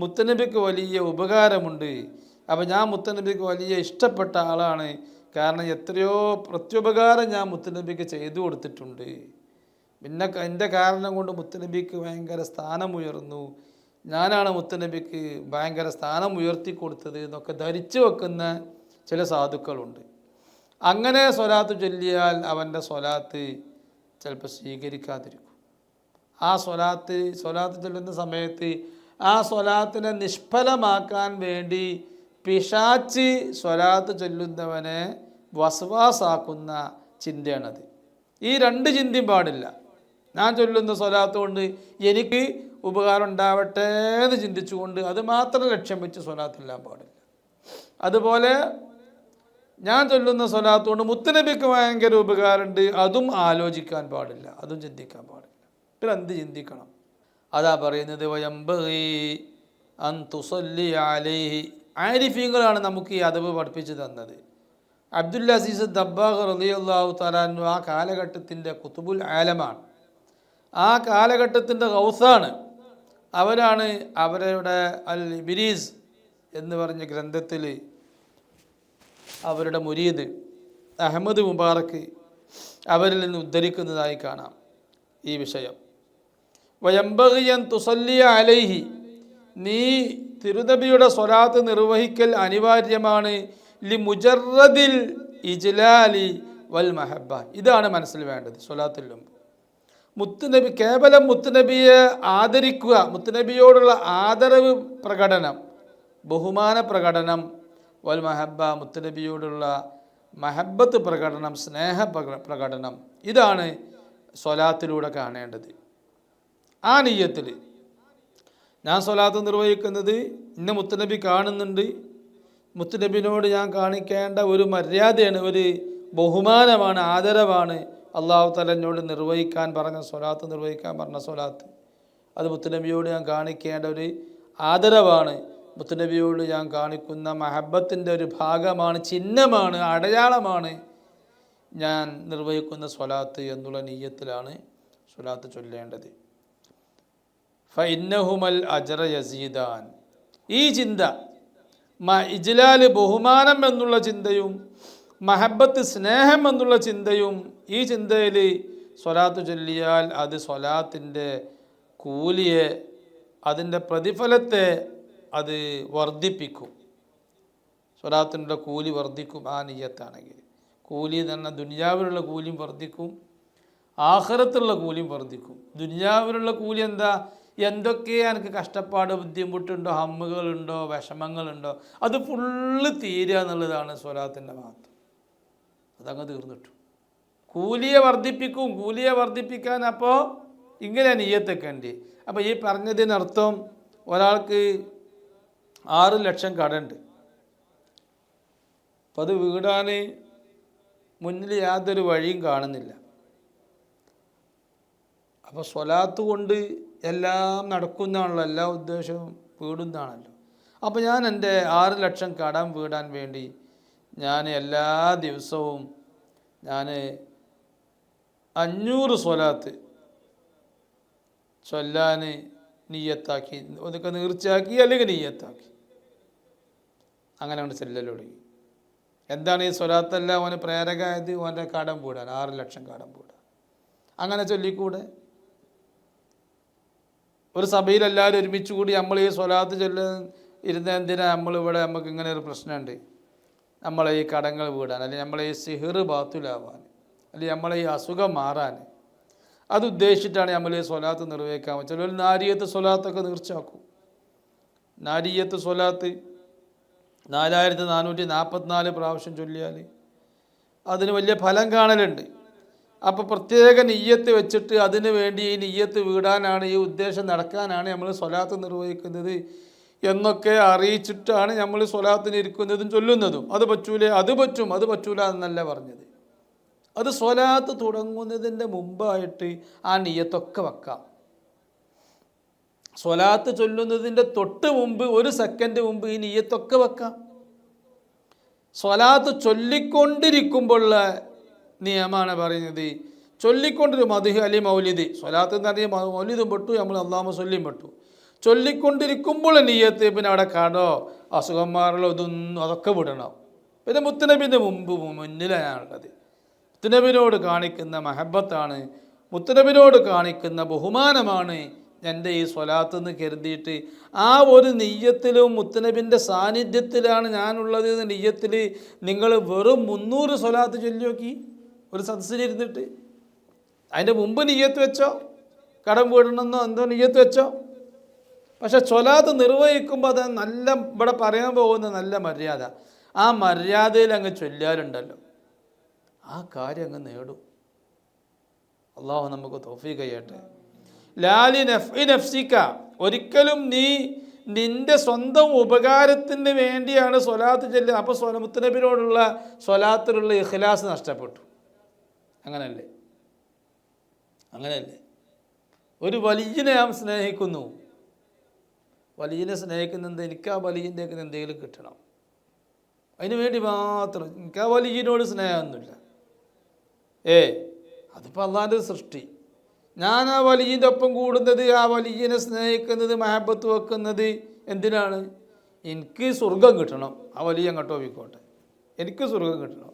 മുത്തനബിക്ക് വലിയ ഉപകാരമുണ്ട്, അപ്പം ഞാൻ മുത്തനബിക്ക് വലിയ ഇഷ്ടപ്പെട്ട ആളാണ്, കാരണം എത്രയോ പ്രത്യുപകാരം ഞാൻ മുത്തനബിക്ക് ചെയ്തു കൊടുത്തിട്ടുണ്ട്, പിന്നെ എൻ്റെ കാരണം കൊണ്ട് മുത്തനബിക്ക് ഭയങ്കര സ്ഥാനമുയർന്നു, ഞാനാണ് മുത്തനബിക്ക് ഭയങ്കര സ്ഥാനം ഉയർത്തി കൊടുത്തത് എന്നൊക്കെ ധരിച്ചു വെക്കുന്ന ചില സാധുക്കളുണ്ട്. അങ്ങനെ സ്വലാത്ത് ചൊല്ലിയാൽ അവൻ്റെ സ്വലാത്ത് ചിലപ്പോൾ സ്വീകരിക്കാതിരിക്കും. ആ സ്വലാത്ത് ചൊല്ലുന്ന സമയത്ത് ആ സ്വലാത്തിനെ നിഷ്ഫലമാക്കാൻ വേണ്ടി പിശാച്ച് സ്വലാത്ത് ചൊല്ലുന്നവനെ വസ്വാസാക്കുന്ന ചിന്തയാണത്. ഈ 2 ചിന്തയും പാടില്ല. ഞാൻ ചൊല്ലുന്ന സ്വലാത്ത് കൊണ്ട് എനിക്ക് ഉപകാരം ഉണ്ടാവട്ടെ എന്ന് ചിന്തിച്ചുകൊണ്ട് അത് മാത്രം ലക്ഷ്യം വെച്ച് സ്വലാത്തില്ലാൻ പാടില്ല. അതുപോലെ ഞാൻ ചൊല്ലുന്ന സ്വലാത്ത് കൊണ്ട് മുത്തനബിക്ക് ഭയങ്കര ഉപകാരമുണ്ട്, അതും ആലോചിക്കാൻ പാടില്ല, അതും ചിന്തിക്കാൻ പാടില്ല. പിന്നെ എന്ത് ചിന്തിക്കണം? അതാ പറയുന്നത്, വയംബഗി അൻ തുസല്ലി അലൈഹി. ആരിഫീങ്ങളാണ് നമുക്ക് ഈ അദബ് പഠിപ്പിച്ചു തന്നത്. അബ്ദുൽ അസീസ് ദബ്ബാഗ് റളിയല്ലാഹു തആല അൻഹു ആ കാലഘട്ടത്തിൻ്റെ ഖുതുബുൽ ആലമാണ്, ആ കാലഘട്ടത്തിൻ്റെ ഗൗസാണ്. അവരാണ് അവരുടെ അൽ ഇബ്രീസ് എന്ന് പറഞ്ഞ ഗ്രന്ഥത്തിൽ അവരുടെ മുരീദ് അഹമ്മദ് മുബാറക്ക് അവരിൽ നിന്ന് ഉദ്ധരിക്കുന്നതായി കാണാം ഈ വിഷയം. വയംബഗി അൻ തുസല്ലി അലൈഹി, നീ തിരുനബിയുടെ സ്വലാത്ത് നിർവഹിക്കൽ അനിവാര്യമാണ്. ലി മുജറദിൽ ഇജ്ലാലി വൽ മഹബ്ബ, ഇതാണ് മനസ്സിൽ വേണ്ടത്. സ്വലാത്തിൽ മുത്തുനബി, കേവലം മുത്തുനബിയെ ആദരിക്കുക, മുത്തുനബിയോടുള്ള ആദരവ് പ്രകടനം, ബഹുമാന പ്രകടനം, വൽ മഹബ്ബ, മുത്തുനബിയോടുള്ള മഹബ്ബത്ത് പ്രകടനം, സ്നേഹ പ്രകടനം, ഇതാണ് സ്വലാത്തിലൂടെ കാണേണ്ടത്. ആ നിയ്യത്തിൽ ഞാൻ സ്വലാത്ത് നിർവഹിക്കുന്നത് ഇന്ന മുത്തുനബി കാണുന്നുണ്ട്, മുത്തുനബിനോട് ഞാൻ കാണിക്കേണ്ട ഒരു മര്യാദയാണ്, ഒരു ബഹുമാനമാണ്, ആദരവാണ് അള്ളാഹു തആല എന്നോട് നിർവഹിക്കാൻ പറഞ്ഞ സ്വലാത്ത്, നിർവഹിക്കാൻ പറഞ്ഞ സ്വലാത്ത്. അത് മുത്തുനബിയോട് ഞാൻ കാണിക്കേണ്ട ഒരു ആദരവാണ്, മുത്തുനബിയോട് ഞാൻ കാണിക്കുന്ന മഹബത്തിൻ്റെ ഒരു ഭാഗമാണ്, ചിഹ്നമാണ്, അടയാളമാണ് ഞാൻ നിർവഹിക്കുന്ന സ്വലാത്ത് എന്നുള്ള നിയ്യത്തിലാണ് സ്വലാത്ത് ചൊല്ലേണ്ടത്. ഫഇന്നഹുമൽ അജ്റ യസീദാൻ, ഈ ചിന്ത ഇജ്ലാല് ബഹുമാനം എന്നുള്ള ചിന്തയും മഹബത്ത് സ്നേഹം എന്നുള്ള ചിന്തയും, ഈ ചിന്തയിൽ സ്വലാത്ത് ചൊല്ലിയാൽ അത് സ്വലാത്തിൻ്റെ കൂലിയെ, അതിൻ്റെ പ്രതിഫലത്തെ അത് വർദ്ധിപ്പിക്കും. സ്വലാത്തിൻ്റെ കൂലി വർദ്ധിക്കും ആ നിയ്യത്താണെങ്കിൽ. കൂലി തന്നെ ദുനിയാവിലുള്ള കൂലിയും വർദ്ധിക്കും, ആഖിറത്തുള്ള കൂലിയും വർദ്ധിക്കും. ദുനിയാവിലുള്ള കൂലി എന്താ? എന്തൊക്കെ എനിക്ക് കഷ്ടപ്പാട്, ബുദ്ധിമുട്ടുണ്ടോ, ഹമ്മുകളുണ്ടോ, വിഷമങ്ങളുണ്ടോ, അത് ഫുള്ള് തീരുക എന്നുള്ളതാണ് സ്വലാത്തിൻ്റെ മഹത്വം. അതങ്ങ് തീർന്നിട്ടു. കൂലിയെ വർദ്ധിപ്പിക്കും. കൂലിയെ വർദ്ധിപ്പിക്കാൻ അപ്പോൾ ഇങ്ങനെ നിയ്യത്തൊക്കെ ഉണ്ട്. അപ്പോൾ ഈ പറഞ്ഞതിനർത്ഥം ഒരാൾക്ക് 6 ലക്ഷം കടമുണ്ട്, അപ്പം അത് വീടാൻ മുന്നിൽ യാതൊരു വഴിയും കാണുന്നില്ല. അപ്പോൾ സ്വലാത്ത് കൊണ്ട് എല്ലാം നടക്കുന്നതാണല്ലോ, എല്ലാ ഉദ്ദേശവും വീടുന്നതാണല്ലോ. അപ്പോൾ ഞാൻ എൻ്റെ 6 ലക്ഷം കടം വീടാൻ വേണ്ടി ഞാൻ എല്ലാ ദിവസവും ഞാൻ 500 സ്വലാത്ത് ചൊല്ലാൻ നിയ്യത്താക്കി, ഒതൊക്കെ നീർച്ചയാക്കി അല്ലെങ്കിൽ നിയ്യത്താക്കി, അങ്ങനെ കൊണ്ട് ചെല്ലൽ തുടങ്ങി. എന്താണ് ഈ സ്വലാത്തെല്ലാം ഓന് പ്രേരകമായത്? ഓൻ്റെ കടം പൂടാൻ, 6 ലക്ഷം കടം പൂടാൻ. അങ്ങനെ ചൊല്ലിക്കൂടെ? ഒരു സഭയിൽ എല്ലാവരും ഒരുമിച്ച് കൂടി നമ്മൾ ഈ സ്വലാത്ത് ഇരുന്ന എന്തിനാ നമ്മളിവിടെ? നമുക്ക് ഇങ്ങനെ ഒരു പ്രശ്നമുണ്ട്, നമ്മളെ ഈ കടങ്ങൾ വീടാൻ, അല്ലെങ്കിൽ നമ്മളെ ഈ സിഹിർ ബാത്തുലാവാൻ, അല്ലെങ്കിൽ നമ്മളെ ഈ അസുഖം മാറാൻ, അത് ഉദ്ദേശിച്ചിട്ടാണ് നമ്മൾ ഈ സ്വലാത്ത് നിർവഹിക്കാൻ. ചിലർ നാരിയത്ത് സ്വലാത്തൊക്കെ നീർച്ചയാക്കും. നാരിയത്ത് സ്വലാത്ത് 4444 പ്രാവശ്യം ചൊല്ലിയാൽ അതിന് വലിയ ഫലം കാണലുണ്ട്. അപ്പോൾ പ്രത്യേക നിയ്യത്ത് വെച്ചിട്ട് അതിനു വേണ്ടി ഈ നിയ്യത്ത് വീടാനാണ്, ഈ ഉദ്ദേശം നടക്കാനാണ് നമ്മൾ സ്വലാത്ത് നിർവഹിക്കുന്നത് എന്നൊക്കെ അറിയിച്ചിട്ടാണ് നമ്മൾ സ്വലാത്തിന് ഇരിക്കുന്നതും ചൊല്ലുന്നതും. അത് പറ്റൂലേ? അത് പറ്റും, അത് പറ്റൂല എന്നല്ല പറഞ്ഞത്. അത് സ്വലാത്ത് തുടങ്ങുന്നതിൻ്റെ മുമ്പായിട്ട് ആ നിയ്യത്തൊക്കെ വെക്കാം. സ്വലാത്ത് ചൊല്ലുന്നതിൻ്റെ തൊട്ട് മുമ്പ് 1 സെക്കൻഡ് മുമ്പ് ഈ നിയ്യത്തൊക്കെ വെക്കാം. സ്വലാത്ത് ചൊല്ലിക്കൊണ്ടിരിക്കുമ്പോഴുള്ള നിയമമാണ് പറയുന്നത്. ചൊല്ലിക്കൊണ്ടൊരു മദ്ഹ് അലി മൗലിദ്, സ്വലാത്ത് എന്ന് പറഞ്ഞാൽ മൗലിദും പെട്ടു, നമ്മൾ അല്ലാഹുമ്മ സ്വല്ലിയും പെട്ടു. ചൊല്ലിക്കൊണ്ടിരിക്കുമ്പോൾ നിയ്യത്ത്, പിന്നെ അവിടെ കടോ അസുഖം മാറലോ ഇതൊന്നും അതൊക്കെ വിടണം. പിന്നെ മുത്തുനബിൻ്റെ മുന്നിലാണുള്ളത്. മുത്തുനബിനോട് കാണിക്കുന്ന മഹബത്താണ്, മുത്തുനബിനോട് കാണിക്കുന്ന ബഹുമാനമാണ് എൻ്റെ ഈ സ്വലാത്ത് എന്ന് കരുതിയിട്ട് ആ ഒരു നിയ്യത്തിലും മുത്തുനബിൻ്റെ സാന്നിധ്യത്തിലാണ് ഞാനുള്ളത് എന്ന നിയ്യത്തിൽ നിങ്ങൾ വെറും 300 സ്വലാത്ത് ചൊല്ലി നോക്കി ഒരു സദസ്സിലിരുന്നിട്ട്. അതിൻ്റെ മുമ്പ് നിയ്യത്ത് വെച്ചോ, കടം വീടണമെന്നോ എന്തോ നിയ്യത്ത് വെച്ചോ. പക്ഷെ സ്വലാത്ത് നിർവഹിക്കുമ്പോൾ അത് നല്ല, ഇവിടെ പറയാൻ പോകുന്ന നല്ല മര്യാദ, ആ മര്യാദയിൽ അങ്ങ് ചൊല്ലാറുണ്ടല്ലോ, ആ കാര്യം അങ്ങ് നേടും. അള്ളാഹു നമുക്ക് തൗഫീഖ് ചെയ്യട്ടെ. ലാലി നഫ്ഇ നഫ്സിക, ഒരിക്കലും നീ നിൻ്റെ സ്വന്തം ഉപകാരത്തിന് വേണ്ടിയാണ് സ്വലാത്ത് ചൊല്ലുക. അപ്പോൾ മുത്തുനബിയോടുള്ള സ്വലാത്തിലുള്ള ഇഖ്ലാസ് നഷ്ടപ്പെട്ടു. അങ്ങനല്ലേ? അങ്ങനെയല്ലേ? ഒരു വലിയനെ ഞാൻ സ്നേഹിക്കുന്നു, വലിയനെ സ്നേഹിക്കുന്നത് എനിക്ക് ആ വലിയൻ്റെ എന്തെങ്കിലും കിട്ടണം, അതിന് വേണ്ടി മാത്രം. എനിക്ക് ആ വലിയനോട് സ്നേഹമൊന്നുമില്ല. അതിപ്പോൾ അള്ളാൻ്റെ സൃഷ്ടി. ഞാൻ ആ വലിയൻ്റെ ഒപ്പം കൂടുന്നത്, ആ വലിയനെ സ്നേഹിക്കുന്നത്, മഹബത്ത് വെക്കുന്നത് എന്തിനാണ്? എനിക്ക് സ്വർഗം കിട്ടണം. ആ വലിയ അങ്ങോട്ടോ പോയിക്കോട്ടെ, എനിക്ക് സ്വർഗം കിട്ടണം.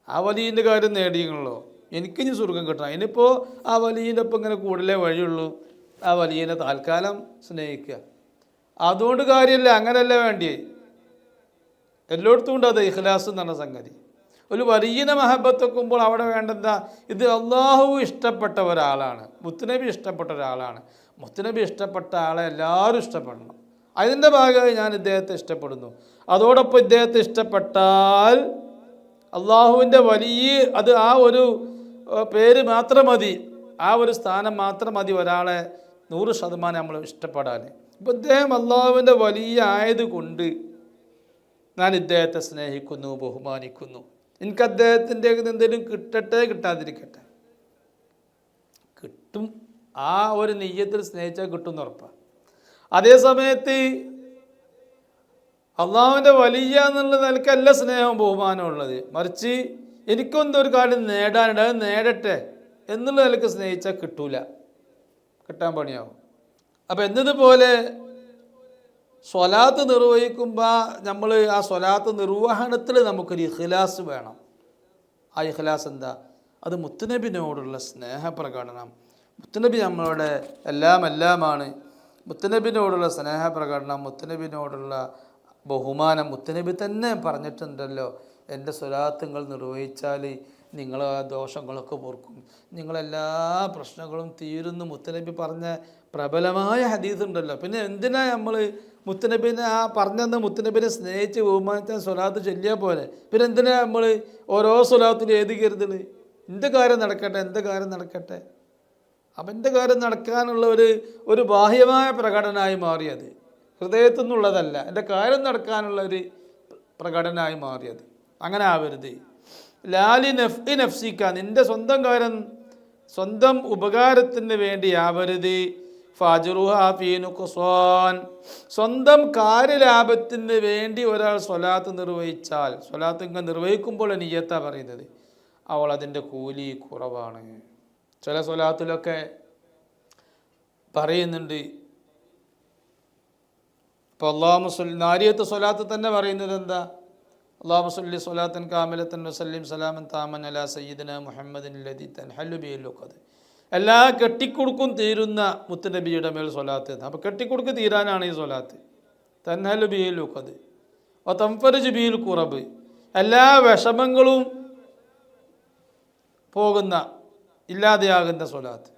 ആ വലിയൻ്റെ കാര്യം നേടിയങ്ങളോ, എനിക്കിനി സ്വർഗം കിട്ടണം. ഇനിയിപ്പോൾ ആ വലിയൻ്റെ ഒപ്പം ഇങ്ങനെ കൂടുതലേ വഴിയുള്ളൂ. ആ വലിയനെ താൽക്കാലം സ്നേഹിക്കുക, അതുകൊണ്ട് കാര്യമില്ല. അങ്ങനെയല്ല വേണ്ടിയേ. എല്ലായിടത്തും ഉണ്ട് അത് ഇഖ്ലാസ് എന്ന് പറഞ്ഞ സംഗതി. ഒരു വലിയനെ മഹബത്ത് വെക്കുമ്പോൾ അവിടെ വേണ്ടെന്താ? ഇത് അള്ളാഹു ഇഷ്ടപ്പെട്ട ഒരാളാണ്, മുത്തുനബി ഇഷ്ടപ്പെട്ട ഒരാളാണ്. മുത്തുനബി ഇഷ്ടപ്പെട്ട ആളെ എല്ലാവരും ഇഷ്ടപ്പെടണം. അതിൻ്റെ ഭാഗമായി ഞാൻ ഇദ്ദേഹത്തെ ഇഷ്ടപ്പെടുന്നു. അതോടൊപ്പം ഇദ്ദേഹത്തെ ഇഷ്ടപ്പെട്ടാൽ അള്ളാഹുവിൻ്റെ വലിയ അത് ആ ഒരു പേര് മാത്രം മതി, ആ ഒരു സ്ഥാനം മാത്രം മതി ഒരാളെ 100% നമ്മൾ ഇഷ്ടപ്പെടാൻ. ഇപ്പം ഇദ്ദേഹം അള്ളാഹുവിൻ്റെ വലിയ ആയതുകൊണ്ട് ഞാൻ ഇദ്ദേഹത്തെ സ്നേഹിക്കുന്നു, ബഹുമാനിക്കുന്നു. എനിക്ക് അദ്ദേഹത്തിൻ്റെ എന്തെങ്കിലും കിട്ടട്ടെ കിട്ടാതിരിക്കട്ടെ, കിട്ടും. ആ ഒരു നെയ്യത്തിൽ സ്നേഹിച്ചാൽ കിട്ടുമെന്ന് ഉറപ്പാണ്. അതേ സമയത്ത് അള്ളാഹുവിൻ്റെ വലിയ എന്നുള്ള നിലക്കല്ല സ്നേഹവും ബഹുമാനവും ഉള്ളത്, മറിച്ച് എനിക്കൊന്നും ഒരു കാര്യം നേടാനുണ്ട്, അത് നേടട്ടെ എന്നുള്ള നിലക്ക് സ്നേഹിച്ചാൽ കിട്ടൂല, കിട്ടാൻ പണിയാവും. അപ്പം എന്നതുപോലെ സ്വലാത്ത് നിർവഹിക്കുമ്പോൾ നമ്മൾ ആ സ്വലാത്ത് നിർവഹണത്തിൽ നമുക്കൊരു ഇഖ്ലാസ് വേണം. ആ ഇഖ്ലാസ് എന്താ? അത് മുത്തുനബിനോടുള്ള സ്നേഹപ്രകടനം. മുത്തുനബി നമ്മളുടെ എല്ലാമാണ്. മുത്തുനബിനോടുള്ള സ്നേഹപ്രകടനം, മുത്തുനബിനോടുള്ള ബഹുമാനം. മുത്തുനബി തന്നെ പറഞ്ഞിട്ടുണ്ടല്ലോ, എൻ്റെ സ്വലാത്തുകൾ നിർവഹിച്ചാൽ നിങ്ങൾ ആ ദോഷങ്ങളൊക്കെ പൊറുക്കും, നിങ്ങളെല്ലാ പ്രശ്നങ്ങളും തീരുന്നു. മുത്തുനബി പറഞ്ഞ പ്രബലമായ ഹദീസ് ഉണ്ടല്ലോ. പിന്നെ എന്തിനാ നമ്മൾ മുത്തുനബിനെ ആ പറഞ്ഞെന്ന് മുത്തുനബിനെ സ്നേഹിച്ച് ബഹുമാനിച്ചാൽ സ്വലാത്ത് ചൊല്ലിയാൽ പോലെ? പിന്നെ എന്തിനാ നമ്മൾ ഓരോ സ്വലാത്തിലും ഏത് കരുതല്? എൻ്റെ കാര്യം നടക്കട്ടെ, എൻ്റെ കാര്യം നടക്കട്ടെ. അവൻ്റെ കാര്യം നടക്കാനുള്ള ഒരു ബാഹ്യമായ പ്രകടനമായി മാറിയത്, ഹൃദയത്തിൽ നിന്നുള്ളതല്ല, എൻ്റെ കാര്യം നടക്കാനുള്ള ഒരു പ്രകടനമായി മാറിയത്. അങ്ങനെ ആവരുത്. ലാലി നഫ്ഇ നഫ്സിക, നിൻ്റെ സ്വന്തം കാര്യം സ്വന്തം ഉപകാരത്തിന് വേണ്ടി ആവരുത്. ഫാജ്റുഹാ ഫീ നുഖ്സാൻ, സ്വന്തം കാര്യലാഭത്തിന് വേണ്ടി ഒരാൾ സ്വലാത്ത് നിർവഹിച്ചാൽ, സ്വലാത്ത് ഇങ്ങനെ നിർവഹിക്കുമ്പോൾ നിയ്യത്താ പറയുന്നത്, അവൾ അതിൻ്റെ കൂലി കുറവാണ്. ചില സ്വലാത്തിലൊക്കെ പറയുന്നുണ്ട്. ഇപ്പോൾ അല്ലാഹുമ്മ സ്വല്ലി നാരിയത്ത് സ്വലാത്ത് തന്നെ പറയുന്നത് എന്താ? അല്ലാഹുമ്മ സ്വല്ലി സ്വലാത്തൻ കാമിലത്തൻ വസല്ലിം സലാമൻ താമൻ അലാ സയ്യിദിന മുഹമ്മദിൻ ലദി തൻഹല്ലു ബിഹിൽ ഉഖദ്. എല്ലാ കെട്ടിക്കുടുക്കും തീരുന്ന മുത്തുനബിയുടെ മേൽ സ്വലാത്ത്. അപ്പോൾ കെട്ടിക്കുടുക്ക് തീരാനാണ് ഈ സ്വലാത്ത്. തൻഹല്ലു ബിഹിൽ ഉഖദ് വ തൻഫറജു ബിഹിൽ ഖുറബ്. എല്ലാ വിഷമങ്ങളും പോകുന്ന ഇല്ലാതെയാകുന്ന സ്വലാത്ത്.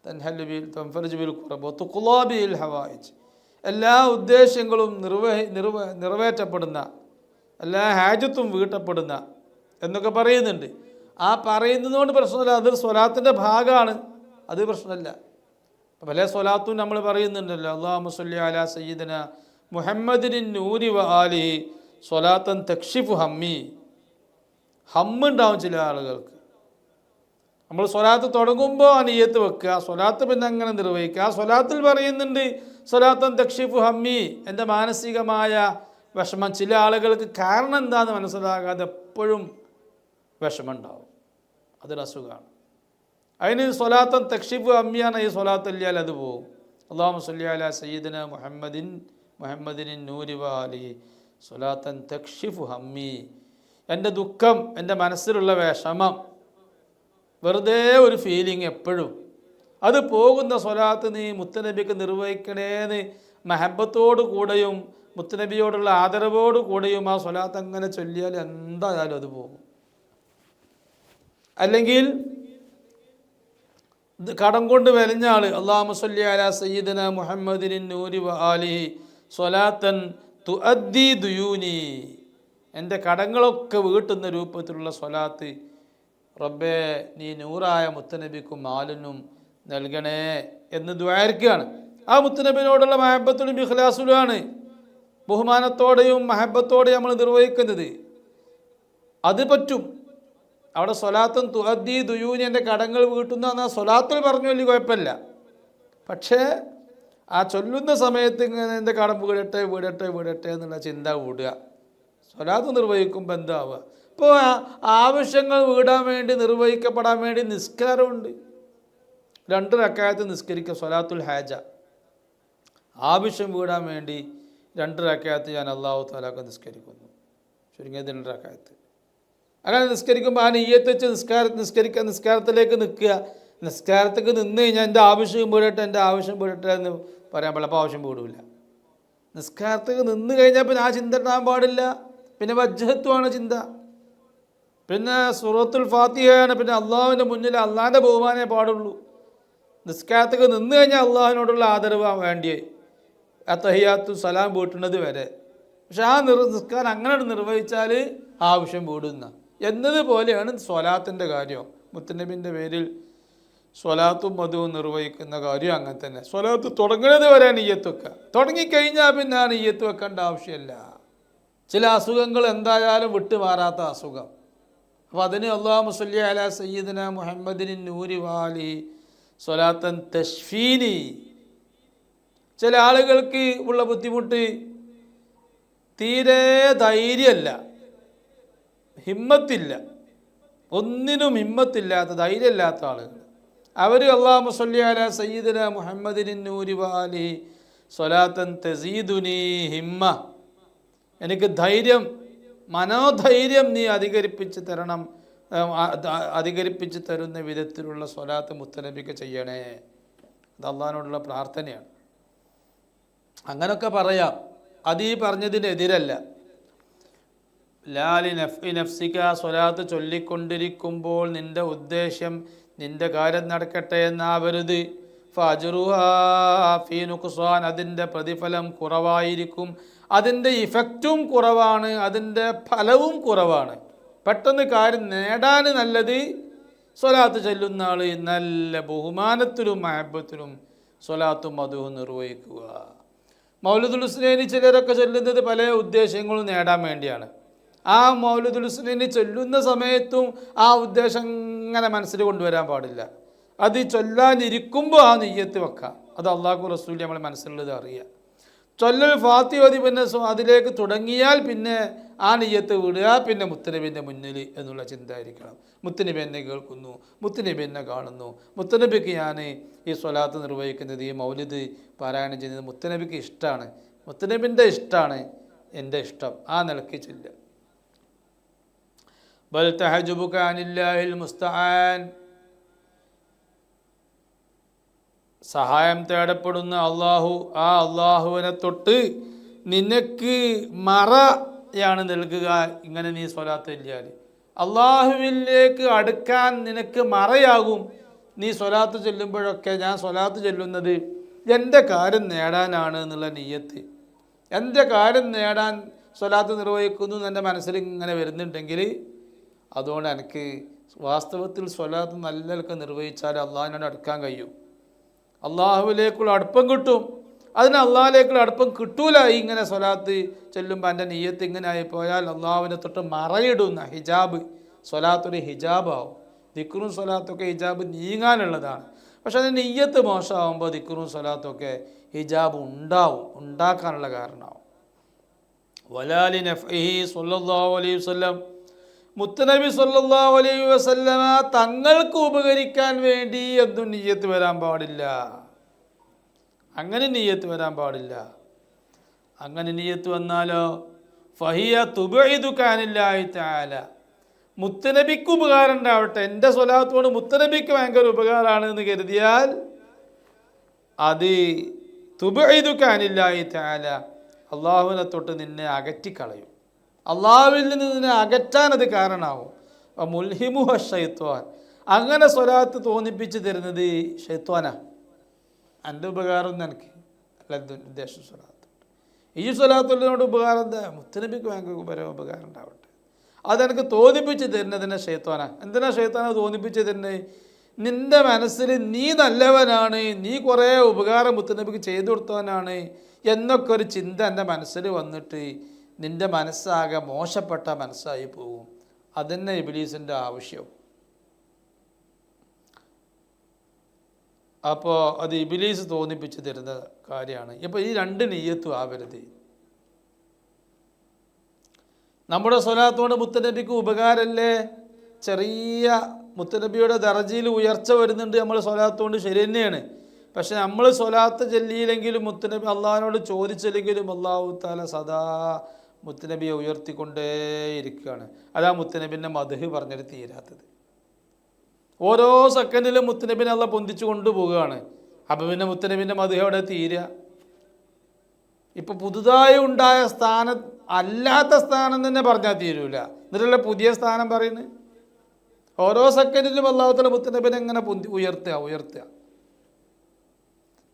തൻഹല്ലു ബിഹിൽ തൻഫറജു ബിഹിൽ ഖുറബ് വ തുഖ്ലാ ബിഹിൽ ഹവായിജ്. എല്ലാ ഉദ്ദേശ്യങ്ങളും നിറവേറ്റപ്പെടുന്ന, എല്ലാ ഹാജത്തും വീട്ടപ്പെടുന്ന എന്നൊക്കെ പറയുന്നുണ്ട്. ആ പറയുന്നതുകൊണ്ട് പ്രശ്നമില്ല, അതൊരു സ്വലാത്തിൻ്റെ ഭാഗമാണ്, അത് പ്രശ്നമല്ല. പല സ്വലാത്തും നമ്മൾ പറയുന്നുണ്ടല്ലോ. അല്ലാഹുമ്മ സ്വല്ലി അലാ സയ്യിദിന മുഹമ്മദിൻ നൂരി വ ആലിഹി സ്വലാത്തൻ തക്ഷിഫു ഹമ്മി. ഹമ്മുണ്ടാവും ചില ആളുകൾക്ക്. നമ്മൾ സ്വലാത്ത് തുടങ്ങുമ്പോൾ ആ നിയ്യത്ത് വെക്കുക, സ്വലാത്ത് പിന്നെ അങ്ങനെ നിർവഹിക്കുക. ആ സ്വലാത്തിൽ പറയുന്നുണ്ട് സ്വലാത്തൻ തക്ഷിഫു ഹമ്മി, എൻ്റെ മാനസികമായ വിഷമം. ചില ആളുകൾക്ക് കാരണം എന്താണെന്ന് മനസ്സിലാകാതെ എപ്പോഴും വിഷമമുണ്ടാവും, അതൊരു അസുഖമാണ്. അതിന് സ്വലാത്തൻ തക്ഷിഫു ഹമ്മിയാണ്. ഈ സ്വലാത്ത് ഇല്ലാൽ അത് പോകും. അല്ലാഹുമ്മ സ്വല്ലി അലാ സയ്യിദിന മുഹമ്മദിൻ നൂരി വ ആലിഹി സ്വലാത്തൻ തക്ഷിഫു ഹമ്മി. എൻ്റെ ദുഃഖം, എൻ്റെ മനസ്സിലുള്ള വിഷമം, വെറുതെ ഒരു ഫീലിംഗ് എപ്പോഴും, അത് പോകുന്ന സ്വലാത്ത് നീ മുത്തുനബിക്ക് നിർവഹിക്കണേന്ന് മഹബത്തോടു കൂടെയും മുത്തുനബിയോടുള്ള ആദരവോടു കൂടെയും ആ സ്വലാത്ത് അങ്ങനെ ചൊല്ലിയാൽ എന്തായാലും അത് പോകും. അല്ലെങ്കിൽ കടം കൊണ്ട് വലഞ്ഞ ആൾ അല്ലാഹുമ്മ സ്വല്ലി അലാ സയ്യിദിന മുഹമ്മദിൻ നൂരി വ ആലിഹി സ്വലാത്തൻ തുഅദ്ദി ദുയൂനി. എൻ്റെ കടങ്ങളൊക്കെ വീട്ടുന്ന രൂപത്തിലുള്ള സ്വലാത്ത് റബ്ബേ നീ നൂറായ മുത്തുനബിക്കും ആലിനും നൽകണേ എന്ന് ദുആർക്കുകയാണ്. ആ മുത്തുനബിനോടുള്ള മഹബത്തിലും ഇഖ്ലാസിലുമാണ്, ബഹുമാനത്തോടെയും മഹബത്തോടെയും നമ്മൾ നിർവഹിക്കുന്നത്. അത് പറ്റും. അവിടെ സ്വലാത്തും തുഅദ്ദി ദുയൂനി, എൻ്റെ കടങ്ങൾ വീട്ടുന്ന ആ സ്വലാത്തിൽ പറഞ്ഞു വലിയ കുഴപ്പമില്ല. പക്ഷേ ആ ചൊല്ലുന്ന സമയത്ത് ഇങ്ങനെ എൻ്റെ കടം വീടട്ടെ എന്നുള്ള ചിന്ത കൂടുക. സ്വലാത്ത് നിർവഹിക്കുമ്പോൾ എന്താവുക? ഇപ്പോൾ ആവശ്യങ്ങൾ വീടാൻ വേണ്ടി, നിർവഹിക്കപ്പെടാൻ വേണ്ടി നിസ്കാരമുണ്ട്. 2 റക്അത്ത് നിസ്കരിക്കുക, സ്വലാത്തുൽ ഹാജ. ആവശ്യം വീടാൻ വേണ്ടി 2 റക്അത്ത് ഞാൻ അല്ലാഹു തആലക്ക് നിസ്കരിക്കുന്നു, ചുരുങ്ങിയത് 2 റക്അത്ത്. അങ്ങനെ നിസ്കരിക്കുമ്പോൾ ആ നിയ്യത്ത് വെച്ച് നിസ്കാരത്തിലേക്ക് നിൽക്കുക. നിസ്കാരത്തേക്ക് നിന്ന് കഴിഞ്ഞാൽ എൻ്റെ ആവശ്യം വീടട്ടെ എന്ന് പറയാൻ പാടില്ല. അപ്പോൾ ആവശ്യം വീടില്ല. നിസ്കാരത്തേക്ക് നിന്ന് കഴിഞ്ഞാൽ പിന്നെ ആ ചിന്ത ഇടാൻ പാടില്ല. പിന്നെ വജ്ഹത്വമാണ് ചിന്ത. പിന്നെ സൂറത്തുൽ ഫാത്തിഹയാണ്. പിന്നെ അള്ളാഹുവിൻ്റെ മുന്നിൽ അള്ളാഹിൻ്റെ ബഹുമാനേ പാടുള്ളൂ. നിസ്കാരത്തേക്ക് നിന്ന് കഴിഞ്ഞാൽ അള്ളാഹുവിനോടുള്ള ആദരവാൻ വേണ്ടിയേ അത്തഹിയാത്തു സലാം വീട്ടുന്നത് വരെ. പക്ഷെ ആ നിസ്കാരം അങ്ങനെ നിർവഹിച്ചാൽ ആവശ്യം വീടുന്ന എന്നതുപോലെയാണ് സ്വലാത്തിൻ്റെ കാര്യം. മുത്തുനബിൻ്റെ പേരിൽ സ്വലാത്തും മധുവും നിർവഹിക്കുന്ന കാര്യം അങ്ങനെ തന്നെ. സ്വലാത്ത് തുടങ്ങുന്നത് വരെ നിയ്യത്ത് വെക്കുക. തുടങ്ങിക്കഴിഞ്ഞാൽ പിന്നെ ആ നിയ്യത്ത് വെക്കേണ്ട ആവശ്യമില്ല. ചില അസുഖങ്ങൾ എന്തായാലും വിട്ടുമാറാത്ത അസുഖം. അപ്പോൾ അതിന് അല്ലാഹുമ്മ സ്വല്ലി അലാ സയ്യിദിന മുഹമ്മദിൻ നൂരി വ ആലിഹി സ്വലാത്തൻ തശ്ഫീനി. ചില ആളുകൾക്ക് ഉള്ള ബുദ്ധിമുട്ട് തീരെ ധൈര്യമല്ല, ഹിമ്മത്തില്ല, ഒന്നിനും ഹിമ്മത്തില്ലാത്ത, ധൈര്യമില്ലാത്ത ആളുകൾ. അവർ അല്ലാഹുമ്മ സ്വല്ലി അലാ സയ്യിദിന മുഹമ്മദിൻ നൂരി വ ആലിഹി സ്വലാത്തൻ തസീദുനി ഹിമ്മ. എനിക്ക് ധൈര്യം, മനോധൈര്യം നീ അധികരിപ്പിച്ച് തരുന്ന വിധത്തിലുള്ള സ്വലാത്ത് മുത്തുനബിക്ക് ചെയ്യണേ. അത് അള്ളാഹിനോടുള്ള പ്രാർത്ഥനയാണ്. അങ്ങനൊക്കെ പറയാം, അത് ഈ പറഞ്ഞതിനെതിരല്ല. ലാലി നഫ്സിക, സ്വലാത്ത് ചൊല്ലിക്കൊണ്ടിരിക്കുമ്പോൾ നിൻ്റെ ഉദ്ദേശ്യം നിൻ്റെ കാര്യം നടക്കട്ടെ എന്നാവരുത്. ഫഅജ്റുഹാ ഫീ നുഖ്സാൻ, അതിൻ്റെ പ്രതിഫലം കുറവായിരിക്കും, അതിൻ്റെ ഇഫക്റ്റും കുറവാണ്, അതിൻ്റെ ഫലവും കുറവാണ്. പെട്ടെന്ന് കാര്യം നേടാൻ നല്ലത് സ്വലാത്ത് ചൊല്ലുന്ന ആൾ നല്ല ബഹുമാനത്തിലും മഹബത്തിലും സ്വലാത്തും മധുവും നിർവഹിക്കുക. മൗലിദുൽ ഹുസ്നൈനി ചിലരൊക്കെ ചൊല്ലുന്നത് പല ഉദ്ദേശങ്ങളും നേടാൻ വേണ്ടിയാണ്. ആ മൗലിദുൽ ഹുസ്നൈനി ചൊല്ലുന്ന സമയത്തും ആ ഉദ്ദേശം ഇങ്ങനെ മനസ്സിൽ കൊണ്ടുവരാൻ പാടില്ല. അത് ചൊല്ലാനിരിക്കുമ്പോൾ ആ നിയ്യത്ത് വെക്കാം. അത് അള്ളാഹു റസൂൽ നമ്മൾ മനസ്സിലുള്ളത് അറിയാം. ചൊല്ലൽ ഫാത്തിഹ ഓതി പിന്നെ അതിലേക്ക് തുടങ്ങിയാൽ പിന്നെ ആ നിയ്യത്ത് വിടുക, പിന്നെ മുത്തുനബിൻ്റെ മുന്നിൽ എന്നുള്ള ചിന്തയായിരിക്കണം. മുത്തുനബി എന്നെ കേൾക്കുന്നു, മുത്തുനബി എന്നെ കാണുന്നു, മുത്തുനബിക്ക് ഞാൻ ഈ സ്വലാത്ത് നിർവഹിക്കുന്നത്, ഈ മൗലിദ് പാരായണം ചെയ്യുന്നത് മുത്തുനബിക്ക് ഇഷ്ടമാണ്, മുത്തുനബിൻ്റെ ഇഷ്ടമാണ് എൻ്റെ ഇഷ്ടം, ആ നിലയ്ക്ക് ചൊല്ലുക. ബൽ തഹജുബുക അനില്ലാഹിൽ മുസ്തആൻ, സഹായം തേടപ്പെടുന്ന അള്ളാഹു, ആ അള്ളാഹുവിനെ തൊട്ട് നിനക്ക് മറയാണ് നൽകുക. ഇങ്ങനെ നീ സ്വലാത്ത് ചൊല്ലിയാൽ അള്ളാഹുവിലേക്ക് അടുക്കാൻ നിനക്ക് മറയാകും. നീ സ്വലാത്ത് ചൊല്ലുമ്പോഴൊക്കെ ഞാൻ സ്വലാത്ത് ചൊല്ലുന്നത് എൻ്റെ കാര്യം നേടാനാണ് എന്നുള്ള നിയ്യത്ത്, എൻ്റെ കാര്യം നേടാൻ സ്വലാത്ത് നിർവഹിക്കുന്നു എൻ്റെ മനസ്സിൽ ഇങ്ങനെ വരുന്നുണ്ടെങ്കിൽ അതുകൊണ്ട് എനിക്ക് വാസ്തവത്തിൽ സ്വലാത്ത് നല്ലതൊക്കെ നിർവഹിച്ചാൽ അള്ളാഹിനോട് അടുക്കാൻ കഴിയും, അള്ളാഹുവിലേക്കുള്ള അടുപ്പം കിട്ടും. അതിന് അള്ളാഹിലേക്കുള്ള അടുപ്പം കിട്ടൂല ഇങ്ങനെ സ്വലാത്ത് ചൊല്ലുമ്പോൾ എൻ്റെ നിയ്യത്ത് ഇങ്ങനെ ആയിപ്പോയാൽ അള്ളാഹുവിനെ തൊട്ട് മറയിടുന്ന ഹിജാബ്, സ്വലാത്തൊരു ഹിജാബാവും. ദിക്റും സ്വലാത്തൊക്കെ ഹിജാബ് നീങ്ങാനുള്ളതാണ്. പക്ഷെ അതിന് നിയ്യത്ത് മോശമാകുമ്പോൾ ദിക്റും സ്വലാത്തൊക്കെ ഹിജാബ് ഉണ്ടാക്കാനുള്ള കാരണമാവും. വലാലി നഫ്ഇഹി സ്വല്ലല്ലാഹു അലൈഹി വസല്ലം, മുത്തുനബി സ്വല്ലല്ലാഹു അലൈഹി വസല്ലമ തങ്ങൾക്ക് ഉപകരിക്കാൻ വേണ്ടി എന്തും നിയ്യത്ത് വരാൻ പാടില്ല. അങ്ങനെ നിയ്യത്ത് വരാൻ പാടില്ല. അങ്ങനെ നിയ്യത്ത് വന്നാലോ ഫഹിയ തുബഇദുക അനില്ലാഹി തആല, മുത്തുനബിക്ക് ഉപകാരം ഉണ്ടാവട്ടെ, എൻ്റെ സ്വലാത്തോട് മുത്തുനബിക്ക് ഭയങ്കര ഉപകാരമാണ് എന്ന് കരുതിയാൽ അത് തുബഇദുക അനില്ലാഹി തആല, അള്ളാഹുവിനെ തൊട്ട് നിന്നെ അകറ്റിക്കളയും, അള്ളാഹുവിൽ നിന്ന് നിന്നെ അകറ്റാൻ അത് കാരണമാവും. മുൽഹിമുഹ ശൈത്വാൻ, അങ്ങനെ സ്വലാത്ത് തോന്നിപ്പിച്ച് തരുന്നത് ശൈത്വാനാ. എൻ്റെ ഉപകാരം നിനക്ക് അല്ല ഉദ്ദേശം സ്വലാത്ത്, ഈ സ്വലാത്തുള്ളതിനോട് ഉപകാരം എന്താ, മുത്തുനബിക്ക് ഭയങ്കര ഉപകാരം ഉണ്ടാവട്ടെ, അതെനിക്ക് തോന്നിപ്പിച്ച് തരുന്നതിനെ ശൈത്വാനാ. എന്തിനാ ശൈത്വാന തോന്നിപ്പിച്ച് തരുന്നത്? നിൻ്റെ മനസ്സിൽ നീ നല്ലവനാണ്, നീ കുറേ ഉപകാരം മുത്തുനബിക്ക് ചെയ്തു കൊടുത്തവനാണ് എന്നൊക്കെ ഒരു ചിന്ത എൻ്റെ മനസ്സിൽ വന്നിട്ട് നിൻ്റെ മനസ്സാകെ മോശപ്പെട്ട മനസ്സായി പോകും. അതന്നെ ഇബ്ലീസിൻ്റെ ആവശ്യം. അപ്പോൾ അത് ഇബ്ലീസ് തോന്നിപ്പിച്ച് തരുന്ന കാര്യമാണ്. ഇപ്പോൾ ഈ രണ്ട് നിയ്യത്തും ആവരുത്. നമ്മുടെ സ്വലാത്തോട് മുത്തുനബിക്ക് ഉപകാരമല്ലേ, ചെറിയ മുത്തുനബിയുടെ ദർജയിൽ ഉയർച്ച വരുന്നുണ്ട് നമ്മൾ സ്വലാത്തോണ്ട്, ശരി തന്നെയാണ്. പക്ഷെ നമ്മൾ സ്വലാത്ത് ചൊല്ലിയില്ലെങ്കിലും മുത്തുനബി അള്ളാഹിനോട് ചോദിച്ചില്ലെങ്കിലും അള്ളാഹു തആല സദാ മുത്തുനബിയെ ഉയർത്തിക്കൊണ്ടേയിരിക്കുകയാണ്. അതാ മുത്തുനബിൻ്റെ മദ്ഹ് പറഞ്ഞിട്ട് തീരാത്തത്. ഓരോ സെക്കൻഡിലും മുത്തുനബിനെ അള്ളാഹ് പൊന്തിച്ചു കൊണ്ടുപോവുകയാണ്. അപ്പം പിന്നെ മുത്തുനബിൻ്റെ മദ്ഹ് എവിടെ തീരുക? ഇപ്പം പുതുതായി ഉണ്ടായ സ്ഥാനം അല്ലാത്ത സ്ഥാനം തന്നെ പറഞ്ഞാൽ തീരൂല, എന്നിട്ടല്ല പുതിയ സ്ഥാനം പറയുന്നത്. ഓരോ സെക്കൻഡിലും അള്ളാഹു തആല മുത്തുനബിനെ ഇങ്ങനെ ഉയർത്തുക.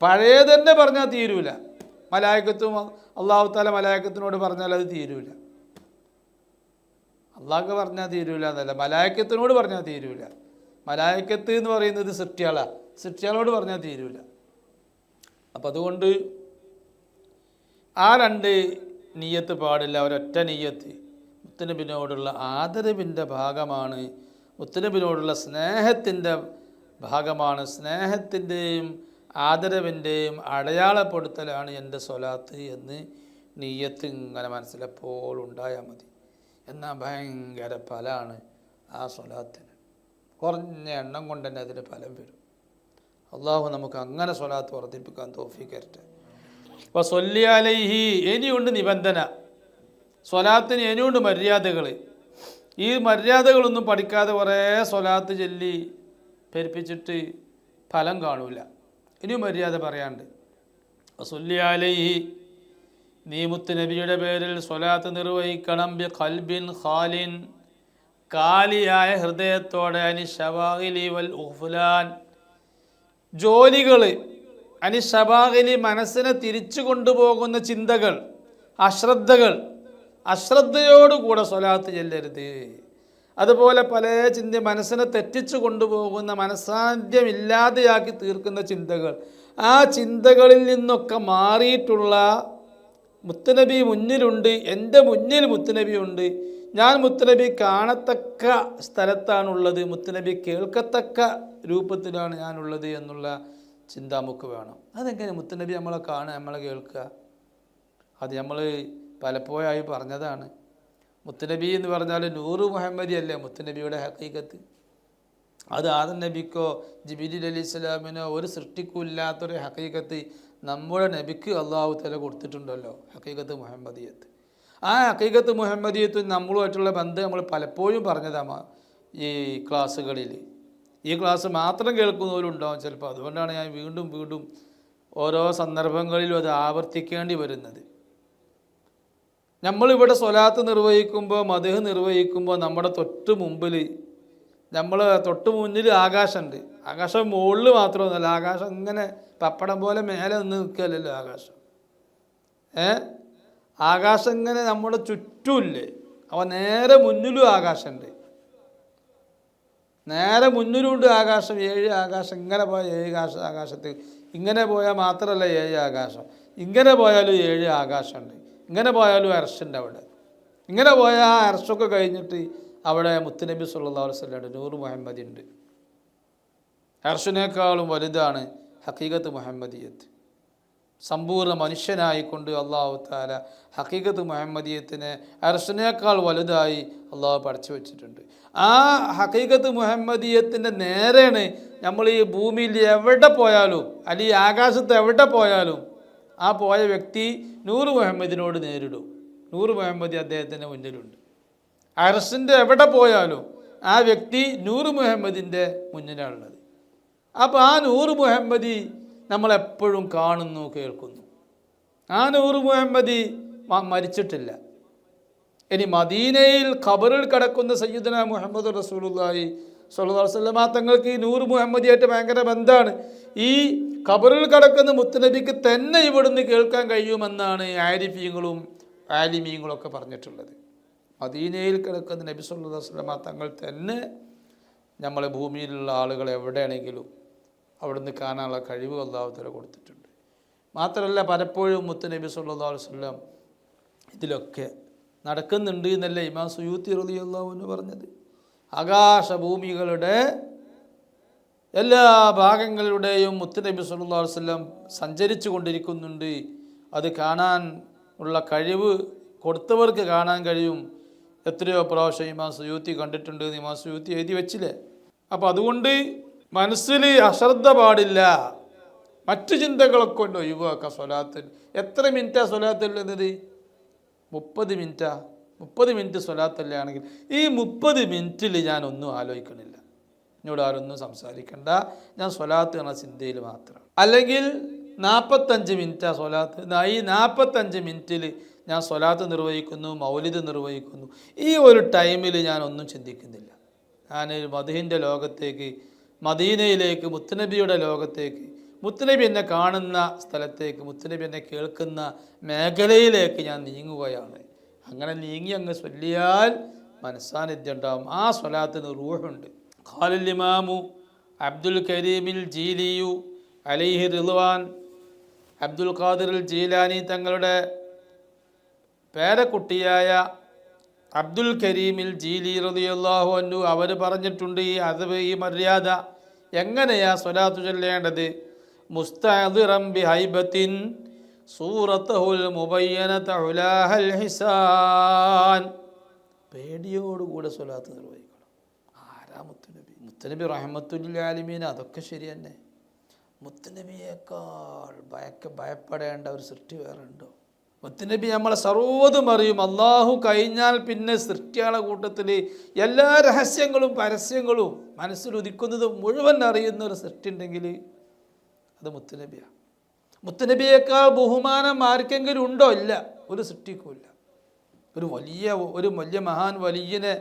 പഴയ തന്നെ പറഞ്ഞാൽ തീരൂല. മലായിക്കത്തും അള്ളാഹു തആല മലായിക്കത്തിനോട് പറഞ്ഞാൽ അത് തീരൂല. അള്ളാഹ് പറഞ്ഞാൽ തീരൂല എന്നല്ല, മലായിക്കത്തിനോട് പറഞ്ഞാൽ തീരൂല. മലായിക്കത്ത് എന്ന് പറയുന്നത് സൃഷ്ടികളോട് പറഞ്ഞാൽ തീരൂല. അപ്പം അതുകൊണ്ട് ആ രണ്ട് നിയ്യത്ത് പാടില്ല. ഒരൊറ്റ നിയ്യത്ത് മുത്തുനബിനോടുള്ള ആദരവിൻ്റെ ഭാഗമാണ്, മുത്തുനബിനോടുള്ള സ്നേഹത്തിൻ്റെ ഭാഗമാണ്, സ്നേഹത്തിൻ്റെയും ആദരവിൻ്റെയും അടയാളപ്പെടുത്തലാണ് എൻ്റെ സ്വലാത്ത് എന്ന് നിയ്യത്ത് ഇങ്ങനെ മനസ്സിലെപ്പോൾ ഉണ്ടായാൽ മതി. എന്നാൽ ഭയങ്കര ഫലമാണ് ആ സ്വലാത്തിന്. കുറഞ്ഞ എണ്ണം കൊണ്ട് തന്നെ അതിന് ഫലം വരും. അള്ളാഹു നമുക്ക് അങ്ങനെ സ്വലാത്ത് വർദ്ധിപ്പിക്കാൻ തൗഫീഖ് തരട്ടെ. അപ്പോൾ സ്വല്ലി അലൈഹി, ഇനിയുണ്ട് നിബന്ധന, സ്വലാത്തിന് ഇനിയുണ്ട് മര്യാദകൾ. ഈ മര്യാദകളൊന്നും പഠിക്കാതെ കുറേ സ്വലാത്ത് ചൊല്ലി പെരുപ്പിച്ചിട്ട് ഫലം കാണൂല. ഇനിയും മര്യാദ പറയാണ്ട്. സ്വല്ലി അലൈഹി, നീ മുത്തുനബിയുടെ പേരിൽ സ്വലാത്ത് നിർവഹിക്കണം. ബി ഖൽബിൻ ഖാലിൻ, കാലിയായ ഹൃദയത്തോടെ. അനി ശവാഗിലി വൽ ഉഫ്ലാൻ, ജോലികൾ, അനി ശവാഗിലി മനസ്സിനെ തിരിച്ചു കൊണ്ടുപോകുന്ന ചിന്തകൾ, അശ്രദ്ധയോടുകൂടെ സ്വലാത്ത് ചെല്ലരുത്. അതുപോലെ പല മനസ്സിനെ തെറ്റിച്ചു കൊണ്ടുപോകുന്ന, മനസ്സാന്ധ്യമില്ലാതെയാക്കി തീർക്കുന്ന ചിന്തകൾ, ആ ചിന്തകളിൽ നിന്നൊക്കെ മാറിയിട്ടുള്ള മുത്തുനബി മുന്നിലുണ്ട്, എൻ്റെ മുന്നിൽ മുത്തുനബി ഉണ്ട്, ഞാൻ മുത്തുനബി കാണത്തക്ക സ്ഥലത്താണുള്ളത്, മുത്തുനബി കേൾക്കത്തക്ക രൂപത്തിലാണ് ഞാനുള്ളത് എന്നുള്ള ചിന്ത നമുക്ക് വേണം. അതെങ്ങനെ മുത്തുനബി നമ്മളെ കാണുക, നമ്മളെ കേൾക്കുക? അത് നമ്മൾ പലപ്പോഴായി പറഞ്ഞതാണ്. മുത്തുനബി എന്ന് പറഞ്ഞാൽ നൂറ് മുഹമ്മദി അല്ലേ മുത്തുനബിയുടെ ഹഖീഖത്ത്. അത് ആദം നബിക്കോ ജിബ്രീൽ അലൈഹി സ്വലാമിനോ ഒരു സൃഷ്ടിക്കും ഇല്ലാത്തൊരു ഹഖീഖത്ത് നമ്മുടെ നബിക്ക് അള്ളാഹു തആല കൊടുത്തിട്ടുണ്ടല്ലോ, ഹഖീഖത്ത് മുഹമ്മദിയത്ത്. ആ ഹഖീഖത്ത് മുഹമ്മദിയത്ത് നമ്മളുമായിട്ടുള്ള ബന്ധം നമ്മൾ പലപ്പോഴും പറഞ്ഞതാണ് ഈ ക്ലാസ്സുകളിൽ. ഈ ക്ലാസ് മാത്രം കേൾക്കുന്നവരുണ്ടാവും ചിലപ്പോൾ. അതുകൊണ്ടാണ് ഞാൻ വീണ്ടും വീണ്ടും ഓരോ സന്ദർഭങ്ങളിലും അത് ആവർത്തിക്കേണ്ടി വരുന്നത്. നമ്മളിവിടെ സ്വലാത്ത് നിർവഹിക്കുമ്പോൾ, മദ്ഹ് നിർവഹിക്കുമ്പോൾ നമ്മുടെ തൊട്ട് മുമ്പിൽ, നമ്മൾ തൊട്ട് മുന്നിൽ ആകാശമുണ്ട്. ആകാശം മുകളിൽ മാത്രമൊന്നുമല്ല, ആകാശം ഇങ്ങനെ പപ്പടം പോലെ മേലെ നിന്ന് നിൽക്കുകയല്ലല്ലോ ആകാശം. ആകാശം ഇങ്ങനെ നമ്മുടെ ചുറ്റുമില്ലേ, അവ നേരെ മുന്നിലും ആകാശമുണ്ട്. നേരെ മുന്നിലുണ്ട് ആകാശം, 7 ആകാശം. ഇങ്ങനെ പോയാൽ 7 ആകാശത്തിൽ ഇങ്ങനെ പോയാൽ മാത്രമല്ല 7 ആകാശം, ഇങ്ങനെ പോയാലും 7 ആകാശമുണ്ട്. ഇങ്ങനെ പോയാലും അർശുണ്ട് അവിടെ. ഇങ്ങനെ പോയാൽ ആ അർശൊക്കെ കഴിഞ്ഞിട്ട് അവിടെ മുത്തുനബി സല്ലല്ലാഹു അലൈഹി വസല്ലം നൂറ് മുഹമ്മദി ഉണ്ട്. അർശിനേക്കാളും വലുതാണ് ഹഖീഖത്ത് മുഹമ്മദിയത്ത്. സമ്പൂർണ്ണ മനുഷ്യനായിക്കൊണ്ട് അള്ളാഹു തആല ഹഖീഖത്ത് മുഹമ്മദിയത്തിനെ അർശിനേക്കാൾ വലുതായി അള്ളാഹു പഠിച്ചു വെച്ചിട്ടുണ്ട്. ആ ഹഖീഖത്ത് മുഹമ്മദിയത്തിൻ്റെ നേരെയാണ് നമ്മൾ ഈ ഭൂമിയിൽ എവിടെ പോയാലും, അല്ലെങ്കിൽ ആകാശത്ത് എവിടെ പോയാലും ആ പോയ വ്യക്തി നൂറ് മുഹമ്മദിനോട് നേരിടും. നൂറ് മുഹമ്മദി അദ്ദേഹത്തിൻ്റെ മുന്നിലുണ്ട്. അർശിൻ്റെ എവിടെ പോയാലും ആ വ്യക്തി നൂറ് മുഹമ്മദിൻ്റെ മുന്നിലാണുള്ളത്. അപ്പോൾ ആ നൂറ് മുഹമ്മദി നമ്മളെപ്പോഴും കാണുന്നു, കേൾക്കുന്നു. ആ നൂറ് മുഹമ്മദി മരിച്ചിട്ടില്ല. ഇനി മദീനയിൽ ഖബറിൽ കിടക്കുന്ന സയ്യിദുനാ മുഹമ്മദ് റസൂലുള്ളാഹി സ്വല്ലല്ലാഹു അലൈഹി വസല്ലം തങ്ങൾക്ക് ഈ നൂറ് മുഹമ്മദിയായിട്ട് ഭയങ്കര ബന്ധമാണ്. ഈ ഖബറിൽ കിടക്കുന്ന മുത്തുനബിക്ക് തന്നെ ഇവിടുന്ന് കേൾക്കാൻ കഴിയുമെന്നാണ് ആരിഫീങ്ങളും ആലിമീങ്ങളും ഒക്കെ പറഞ്ഞിട്ടുള്ളത്. മദീനയിൽ കിടക്കുന്ന നബി സല്ലല്ലാഹു അലൈഹി വസല്ലം തങ്ങൾ തന്നെ നമ്മളെ ഭൂമിയിലുള്ള ആളുകൾ എവിടെയാണെങ്കിലും അവിടുന്ന് കാണാനുള്ള കഴിവ് അല്ലാഹു തആല കൊടുത്തിട്ടുണ്ട്. മാത്രമല്ല പലപ്പോഴും മുത്തുനബി സല്ലല്ലാഹു അലൈഹി വസല്ലം ഇതിലൊക്കെ നടക്കുന്നുണ്ട് എന്നല്ലേ ഇമാം സുയൂത്തി റളിയല്ലാഹു അൻഹു പറഞ്ഞത്. ആകാശഭൂമികളുടെ എല്ലാ ഭാഗങ്ങളുടെയും മുത്തുനബി സല്ലല്ലാഹു അലൈഹി വസല്ലം സഞ്ചരിച്ചു കൊണ്ടിരിക്കുന്നുണ്ട്. അത് കാണാൻ ഉള്ള കഴിവ് കൊടുത്തവർക്ക് കാണാൻ കഴിയും. എത്രയോ പ്രാവശ്യം ഇമാം സുയൂത്തി കണ്ടിട്ടുണ്ട് എന്ന് ഇമാം സുയൂത്തി എഴുതി വെച്ചില്ലേ. അപ്പോൾ അതുകൊണ്ട് മനസ്സിൽ അശ്രദ്ധ പാടില്ല, മറ്റു ചിന്തകളൊക്കെ കൊണ്ട് ഒഴിവാക്കാം. സ്വലാത്ത് എത്ര മിനിറ്റാണ് സ്വലാത്തുള്ളത്? 30 മിനിറ്റാ. 30 മിനിറ്റ് സ്വലാത്തല്ലേ ആണെങ്കിൽ ഈ 30 മിനിറ്റിൽ ഞാനൊന്നും ആലോചിക്കണില്ല, എന്നോട് ആരൊന്നും സംസാരിക്കണ്ട, ഞാൻ സ്വലാത്ത് എന്ന ചിന്തയിൽ മാത്രം. അല്ലെങ്കിൽ 45 മിനിറ്റാണ് സ്വലാത്ത്. ഈ 45 മിനിറ്റിൽ ഞാൻ സ്വലാത്ത് നിർവഹിക്കുന്നു, മൗലിദ് നിർവഹിക്കുന്നു. ഈ ഒരു ടൈമിൽ ഞാനൊന്നും ചിന്തിക്കുന്നില്ല. ഞാൻ മദ്ഹിൻ്റെ ലോകത്തേക്ക്, മദീനയിലേക്ക്, മുത്തുനബിയുടെ ലോകത്തേക്ക്, മുത്തുനബി എന്നെ കാണുന്ന സ്ഥലത്തേക്ക്, മുത്തുനബി എന്നെ കേൾക്കുന്ന മേഖലയിലേക്ക് ഞാൻ നീങ്ങുകയാണ്. അങ്ങനെ നീങ്ങി അങ്ങ് ചൊല്ലിയാൽ മനസ്സാന്നിധ്യം ഉണ്ടാവും. ആ സ്വലാത്തിന് റൂഹുണ്ട്. ഖാലൽ ഇമാമു അബ്ദുൽ കരീമിൽ ജീലിയു അലൈഹി റിദ്വാൻ, അബ്ദുൽ ഖാദിർ ജീലാനി തങ്ങളുടെ പേരക്കുട്ടിയായ അബ്ദുൽ കരീമിൽ ജീലി റളിയല്ലാഹു അൻഹു അവർ പറഞ്ഞിട്ടുണ്ട് ഈ അദബ്, ഈ മര്യാദ എങ്ങനെയാ സ്വലാത്തു ചൊല്ലേണ്ടത്. മുസ്തഅദിറൻ ബിഹൈബത്തിൻ സൂറത്തുൽ മുബയ്യനത ഉലാഹൽ ഹിസാൻ, പേടിയോടുകൂടെ സ്വലാത്ത് നിർവഹിക്കണം. ആരാ മുത്തുനബി? മുത്തുനബി റഹ്മത്തുൽ ആലമീൻ. അതൊക്കെ ശരി തന്നെ. മുത്തുനബിയേക്കാൾ ഭയപ്പെടേണ്ട ഒരു സൃഷ്ടി വേറെ ഉണ്ടോ? മുത്തുനബി നമ്മളെ സർവ്വതും അറിയും. അള്ളാഹു കഴിഞ്ഞാൽ പിന്നെ സൃഷ്ടികളുടെ കൂട്ടത്തിൽ എല്ലാ രഹസ്യങ്ങളും പരസ്യങ്ങളും മനസ്സിലുദിക്കുന്നത് മുഴുവൻ അറിയുന്ന ഒരു സൃഷ്ടി ഉണ്ടെങ്കിൽ അത് മുത്തുനബിയാണ്. മുത്തുനബിയേക്കാൾ ബഹുമാനം ആർക്കെങ്കിലും ഉണ്ടോ? ഇല്ല, ഒരു സൃഷ്ടിക്കുമില്ല. ഒരു വലിയ മഹാൻ വലിയനെ